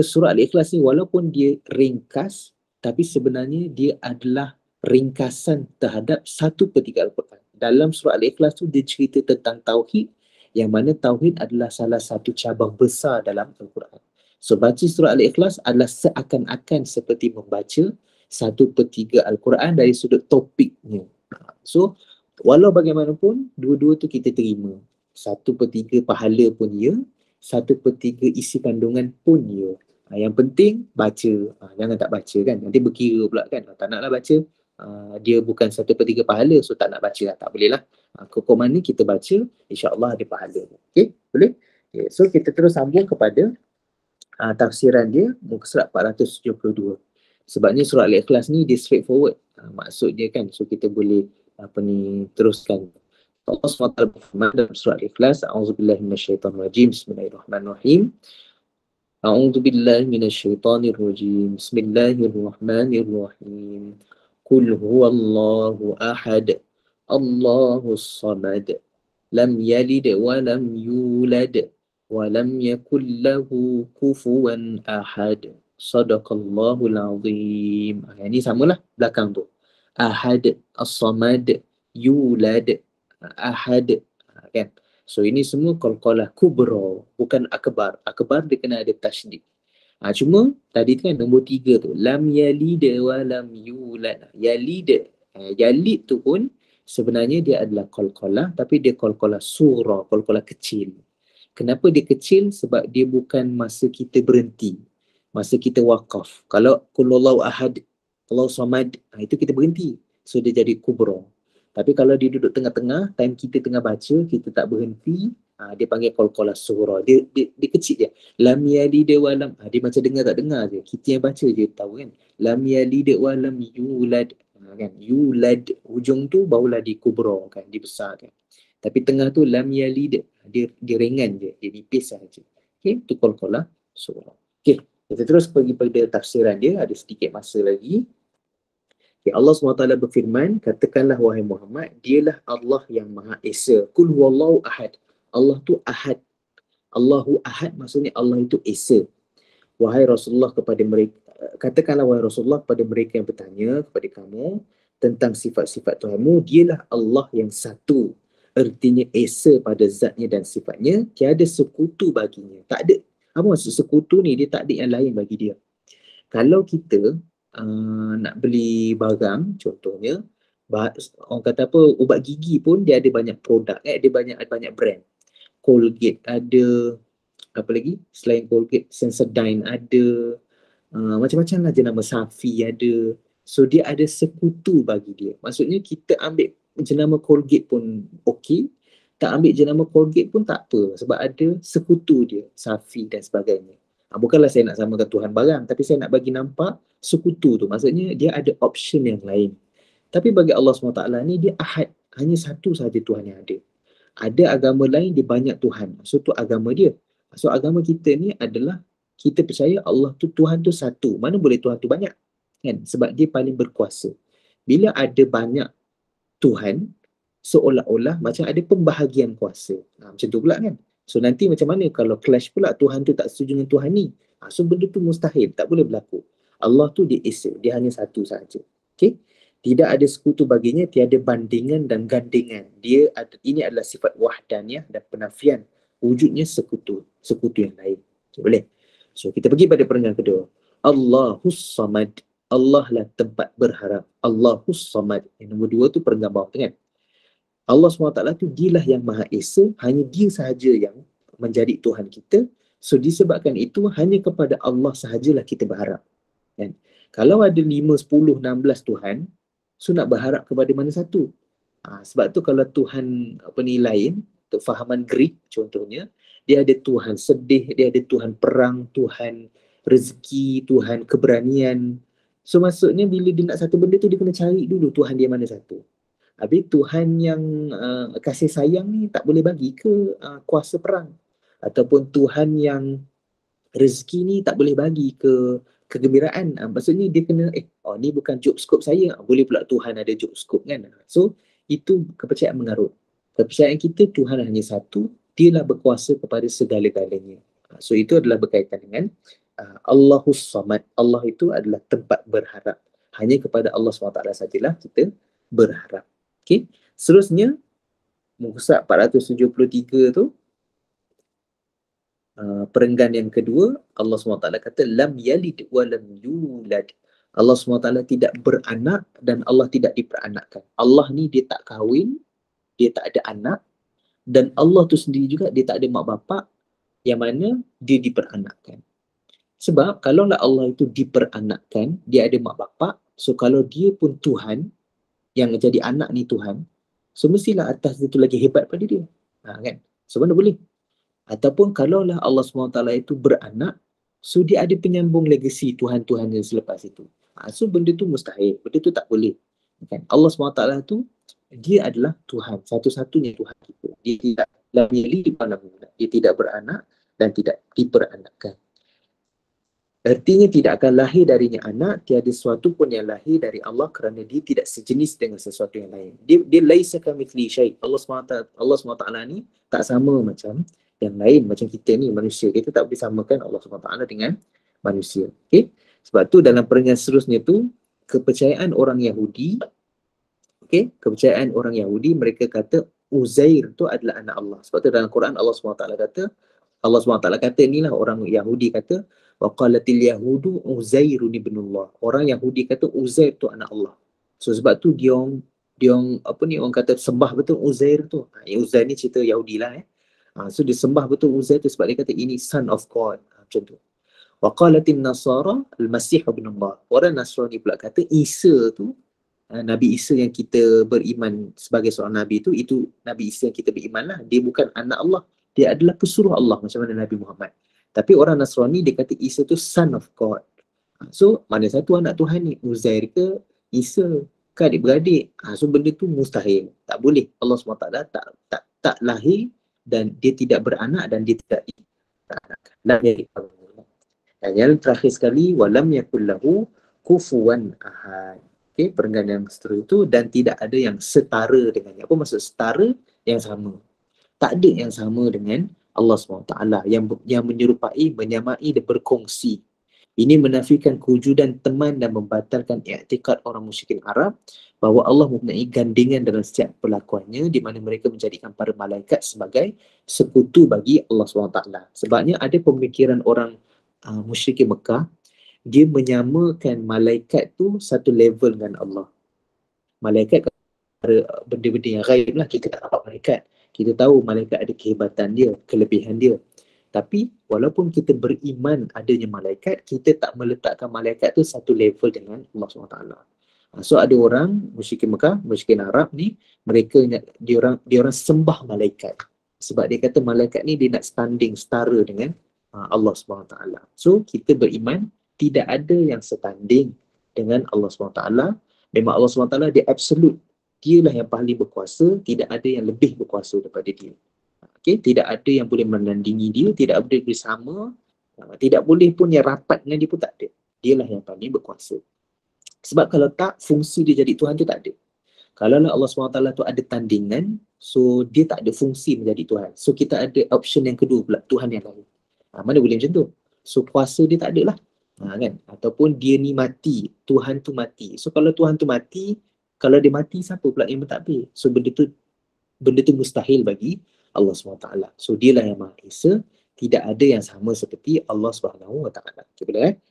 surah Al-Ikhlas ni walaupun dia ringkas, tapi sebenarnya dia adalah ringkasan terhadap 1/3 Al-Quran. Dalam surah Al-Ikhlas tu dia cerita tentang tauhid, yang mana tauhid adalah salah satu cabang besar dalam Al-Quran. So baca surah Al-Ikhlas adalah seakan-akan seperti membaca 1/3 Al-Quran dari sudut topiknya. So walau bagaimanapun, dua-dua tu kita terima. 1/3 pahala pun ya, 1/3 isi kandungan pun ya. Yang penting baca, jangan tak baca kan, nanti berkira pula kan, tak naklah baca, dia bukan 1/3 pahala, so tak nak baca lah, tak boleh lah. Kok mana kita baca, insyaAllah ada pahala. Okay, boleh? Okay, so kita terus sambung kepada tafsiran dia, muka surat 472. Sebabnya surah Al-Ikhlas ni dia straightforward, maksud dia kan, so kita boleh teruskan. Allah SWT berfirman dalam surah Al-Ikhlas, A'udzubillahi minasyaitonirrajim, Bismillahirrahmanirrahim. A'udzubillahi minasyaitonirrajim, Bismillahirrahmanirrahim. Qul huwallahu ahad, Allahus samad, lam yalid wa lam yulad, wa lam yakul lahu kufuwan ahad. Sadaqallahul azim. Yang ni samalah belakang tu. Ahad, as-samad, yulad, ahad, kan? So ini semua qalqalah kubra, bukan akbar. Akbar dia kena ada tasydid. Cuma tadi kan nombor 3 tu, lam yalid wa lam yulad. Yalid, yalid tu pun sebenarnya dia adalah qalqalah, tapi dia qalqalah surah, qalqalah kecil. Kenapa dia kecil? Sebab dia bukan masa kita berhenti, masa kita wakaf. Kalau qulullahu ahad, Allahu samad, itu kita berhenti, so dia jadi kubra. Tapi kalau dia duduk tengah-tengah, time kita tengah baca, kita tak berhenti, dia panggil qalqalah surah. Dia kecil je. Lam yalid wa lam, dia macam dengar tak dengar je. Kita yang baca je tahu kan. Lam yalid wa lam yulad, kan. Yulad, hujung tu barulah di kubra kan, dibesarkan. Tapi tengah tu lam yalid, dia ringan je, dia nipis saja. Okey, tu qalqalah surah. Okey, kita terus pergi pada tafsiran dia, ada sedikit masa lagi. Okay, Allah SWT berfirman, katakanlah wahai Muhammad, dialah Allah yang Maha Esa. Qul huwallahu ahad. Allah tu ahad. Allahu ahad maksudnya Allah itu Esa. Wahai Rasulullah, kepada mereka, katakanlah wahai Rasulullah kepada mereka yang bertanya kepada kamu tentang sifat-sifat Tuhanmu, dialah Allah yang satu. Artinya Esa pada zatnya dan sifatnya, tiada sekutu baginya. Tak ada. Apa maksud sekutu ni? Dia tak ada yang lain bagi dia. Kalau kita nak beli barang, contohnya orang kata apa, ubat gigi pun dia ada banyak produk, dia banyak brand. Colgate ada, apa lagi selain Colgate, Sensodyne ada, macam-macam lah jenama, Safi ada. So dia ada sekutu bagi dia. Maksudnya kita ambil jenama Colgate pun okey, tak ambil jenama Colgate pun tak apa, sebab ada sekutu dia, Safi dan sebagainya. Bukanlah saya nak samakan Tuhan barang, tapi saya nak bagi nampak sekutu tu, maksudnya dia ada option yang lain. Tapi bagi Allah SWT ni, dia ahad, hanya satu sahaja Tuhan yang ada. Ada agama lain, dia banyak Tuhan, so tu agama dia. So agama kita ni adalah, kita percaya Allah tu, Tuhan tu satu. Mana boleh Tuhan tu banyak, kan? Sebab dia paling berkuasa. Bila ada banyak Tuhan, seolah-olah macam ada pembahagian kuasa. Macam tu pula kan. So nanti macam mana kalau clash pula, Tuhan tu tak setuju dengan Tuhan ni. So benda tu mustahil, tak boleh berlaku. Allah tu dia Esa, dia hanya satu sahaja. Okay? Tidak ada sekutu baginya, tiada bandingan dan gandingan. Ini adalah sifat wahdaniyah dan penafian wujudnya sekutu yang lain. Okay, boleh? So kita pergi pada perenggan kedua. Allahus samad. Allah lah tempat berharap. Allahus samad. Yang nombor 2 tu perenggan bawah kan. Allah SWT tu dialah yang Maha Esa, hanya dia sahaja yang menjadi Tuhan kita. So disebabkan itu, hanya kepada Allah sahajalah kita berharap. Kan? Kalau ada 5, 10, 16 Tuhan, so nak berharap kepada mana satu? Sebab tu kalau Tuhan lain, untuk fahaman Greek contohnya, dia ada Tuhan sedih, dia ada Tuhan perang, Tuhan rezeki, Tuhan keberanian. So maksudnya bila dia nak satu benda tu, dia kena cari dulu Tuhan dia mana satu. Habis Tuhan yang kasih sayang ni tak boleh bagi ke kuasa perang? Ataupun Tuhan yang rezeki ni tak boleh bagi ke kegembiraan. Maksudnya dia kena, ni bukan job scope saya. Boleh pula Tuhan ada job scope kan. So, itu kepercayaan mengarut. Kepercayaan kita Tuhan hanya satu, dialah berkuasa kepada segala-galanya. So, itu adalah berkaitan dengan Allahus Samad. Allah itu adalah tempat berharap. Hanya kepada Allah SWT sajalah kita berharap. Okay. Seterusnya, muka surat 473 tu, perenggan yang kedua, Allah SWT kata lam yalid wa lam yulad. Allah SWT tidak beranak dan Allah tidak diperanakkan. Allah ni dia tak kahwin, dia tak ada anak, dan Allah tu sendiri juga dia tak ada mak bapak yang mana dia diperanakkan. Sebab kalaulah Allah itu diperanakkan, dia ada mak bapak, so kalau dia pun Tuhan, yang jadi anak ni Tuhan, so mestilah atas itu lagi hebat pada dia. Kan? So mana boleh? Ataupun kalaulah Allah SWT itu beranak, so dia ada penyambung legasi Tuhan-Tuhan yang selepas itu. So benda tu mustahil, benda tu tak boleh. Kan? Allah SWT tu, dia adalah Tuhan, satu-satunya Tuhan kita. Dia tidak dia tidak beranak dan tidak diperanakkan. Artinya tidak akan lahir darinya anak, tiada sesuatu pun yang lahir dari Allah kerana dia tidak sejenis dengan sesuatu yang lain. Dia laisa kamitslihi syai'. Allah SWT ni tak sama macam yang lain, macam kita ni manusia. Kita tak boleh samakan Allah SWT dengan manusia. Okay? Sebab tu dalam perenggan seterusnya tu, kepercayaan orang Yahudi, kepercayaan orang Yahudi, mereka kata Uzair tu adalah anak Allah. Sebab tu dalam Quran Allah SWT kata inilah orang Yahudi kata waqalatil yahudu Uzairun ibnullah. Orang Yahudi kata Uzair tu anak Allah. So sebab tu dia orang kata sembah betul Uzair tu. Uzair ni cerita Yahudi lah. So dia sembah betul Uzair tu sebab dia kata ini son of God. Macam tu. Waqalatin nasara al-masih ibnullah. Orang Nasrani pula kata Isa tu, Nabi Isa yang kita beriman sebagai seorang Nabi tu, itu Nabi Isa yang kita beriman lah. Dia bukan anak Allah. Dia adalah pesuruh Allah macam mana Nabi Muhammad. Tapi orang Nasrani dia kata Isa tu son of God. So mana satu anak Tuhan ni? Uzair ke Isa ke adik-beradik? So benda tu mustahil. Tak boleh. Allah SWT tak lahir dan dia tidak beranak dan dia tidak beranakkan. Dan yang terakhir sekali walam yakul lahu kufuwan ahad. Okay, perenggan yang seterusnya itu dan tidak ada yang setara dengannya. Apa maksud setara? Yang sama. Tak ada yang sama dengan Allah SWT yang menyerupai, menyamai dan berkongsi. Ini menafikan kewujudan teman dan membatalkan i'tikad orang musyrikin Arab bahawa Allah mempunyai gandingan dalam setiap perlakuannya di mana mereka menjadikan para malaikat sebagai sekutu bagi Allah SWT. Sebabnya ada pemikiran orang musyrikin Mekah, dia menyamakan malaikat tu satu level dengan Allah. Malaikat benda-benda yang ghaib lah, kita tak nampak malaikat. Kita tahu malaikat ada kehebatan dia, kelebihan dia. Tapi walaupun kita beriman adanya malaikat, kita tak meletakkan malaikat tu satu level dengan Allah SWT. So ada orang musyrikin Mekah, musyrikin Arab ni, dia orang sembah malaikat. Sebab dia kata malaikat ni dia nak setara dengan Allah SWT. So kita beriman tidak ada yang setanding dengan Allah SWT. Memang Allah SWT dia absolute. Dialah yang paling berkuasa, tidak ada yang lebih berkuasa daripada dia. Okay? Tidak ada yang boleh menandingi dia, tidak boleh bersama, tidak boleh pun yang rapat dengan dia pun tak ada. Dialah yang paling berkuasa. Sebab kalau tak, fungsi dia jadi Tuhan tu tak ada. Kalau Allah SWT tu ada tandingan, so dia tak ada fungsi menjadi Tuhan. So kita ada option yang kedua pula, Tuhan yang lain. Mana boleh macam tu? So kuasa dia tak ada lah. Kan? Ataupun dia ni mati, Tuhan tu mati. So kalau Tuhan tu mati, kalau dia mati, siapa pula yang mentadbir? So benda tu mustahil bagi Allah SWT. So dialah yang Maha Esa, tidak ada yang sama seperti Allah SWT.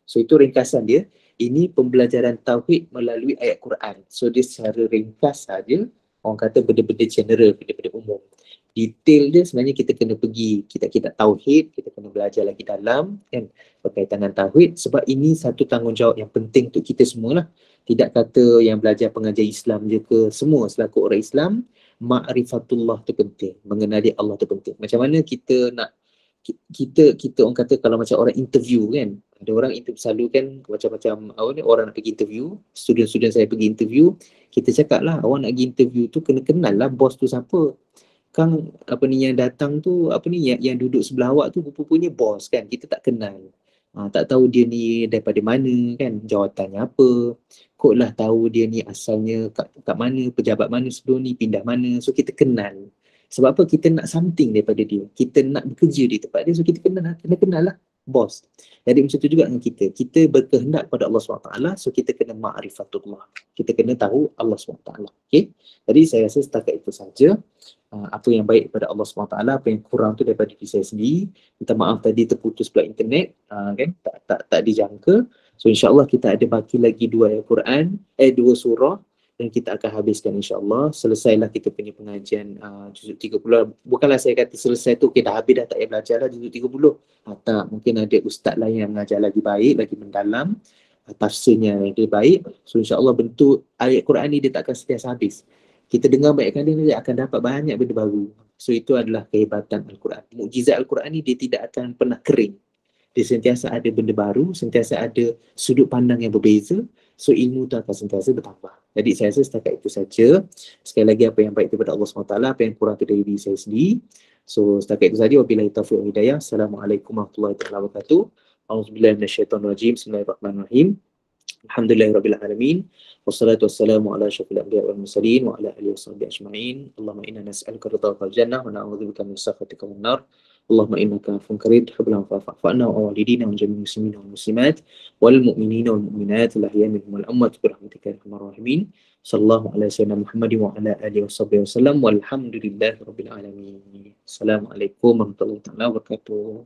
So itu ringkasan dia. Ini pembelajaran Tauhid melalui ayat Quran. So dia secara ringkas saja, orang kata benda-benda general, benda-benda umum. Detail dia sebenarnya kita kena pergi kita Tauhid, kita kena belajar lagi dalam kan, berkaitan dengan Tauhid. Sebab ini satu tanggungjawab yang penting untuk kita semua lah. Tidak kata yang belajar pengajar Islam je ke, semua selaku orang Islam, ma'rifatullah tu penting, mengenali Allah tu penting. Macam mana kita nak kita orang kata kalau macam orang interview kan, ada orang interview selalu kan macam-macam orang nak pergi interview, student-student saya pergi interview, kita cakap lah awak nak pergi interview tu kena kenal lah bos tu siapa. Kan yang datang tu yang duduk sebelah awak tu rupanya bos kan, kita tak kenal. Tak tahu dia ni daripada mana kan, jawatannya apa, kod lah tahu dia ni asalnya kat mana, pejabat mana sebelum ni, pindah mana, so kita kenal. Sebab apa? Kita nak something daripada dia, kita nak bekerja di tempat dia, so kita kena kenal lah bos. Jadi macam tu juga dengan kita berkehendak pada Allah SWT, so kita kena ma'rifatullah, kita kena tahu Allah SWT. Okay? Jadi saya rasa setakat itu saja. Apa yang baik daripada Allah SWT, apa yang kurang tu daripada diri saya sendiri. Minta maaf tadi terputus pula internet, kan, tak dijangka. So insyaAllah kita ada baki lagi 2 ayat Quran, 2 surah, dan kita akan habiskan insyaAllah. Selesailah kita punya pengajian juzuk 30. Bukanlah saya kata selesai tu, okay, dah habis dah, tak payah belajar lah juzuk 30. Tak, mungkin ada ustaz lain yang mengajar lagi baik, lagi mendalam, tafsirnya yang lebih baik. So insyaAllah bentuk ayat Quran ni dia tak akan sentiasa habis. Kita dengar banyak kali ni, dia akan dapat banyak benda baru. So itu adalah kehebatan Al-Quran. Mukjizat Al-Quran ni dia tidak akan pernah kering. Dia sentiasa ada benda baru, sentiasa ada sudut pandang yang berbeza. So ilmu tu akan sentiasa bertambah. Jadi saya rasa setakat itu saja. Sekali lagi, apa yang baik daripada Allah SWT, apa yang kurang daripada diri saya sendiri. So setakat itu saja. Wabillahi taufiq wal hidayah. Assalamualaikum warahmatullahi wabarakatuh. A'udzubillahi minasyaitonirrajim. Bismillahirrahmanirrahim. Alhamdulillahirabbil alamin. Wassalatu wassalamu ala asyrafil anbiya'i wal mursalin wa ala alihi washabbihi ajma'in. Allahumma inna nas'aluka ridhaka wal jannah wa na'udzubika min sakhatika wan nar. Allahumma innaka afuwwun karim tuhibbul afwa fa'fu 'anna wa walidina wa jami'il muslimin wal muslimat wal mu'minina wal mu'minat al-ahya'i minhum wal amwat bi rahmatika ya arhamar rahimin. Sallallahu ala sayyidina Muhammadin wa ala alihi washabbihi wasallam walhamdulillahirabbil alamin. Assalamualaikum warahmatullahi wabarakatuh.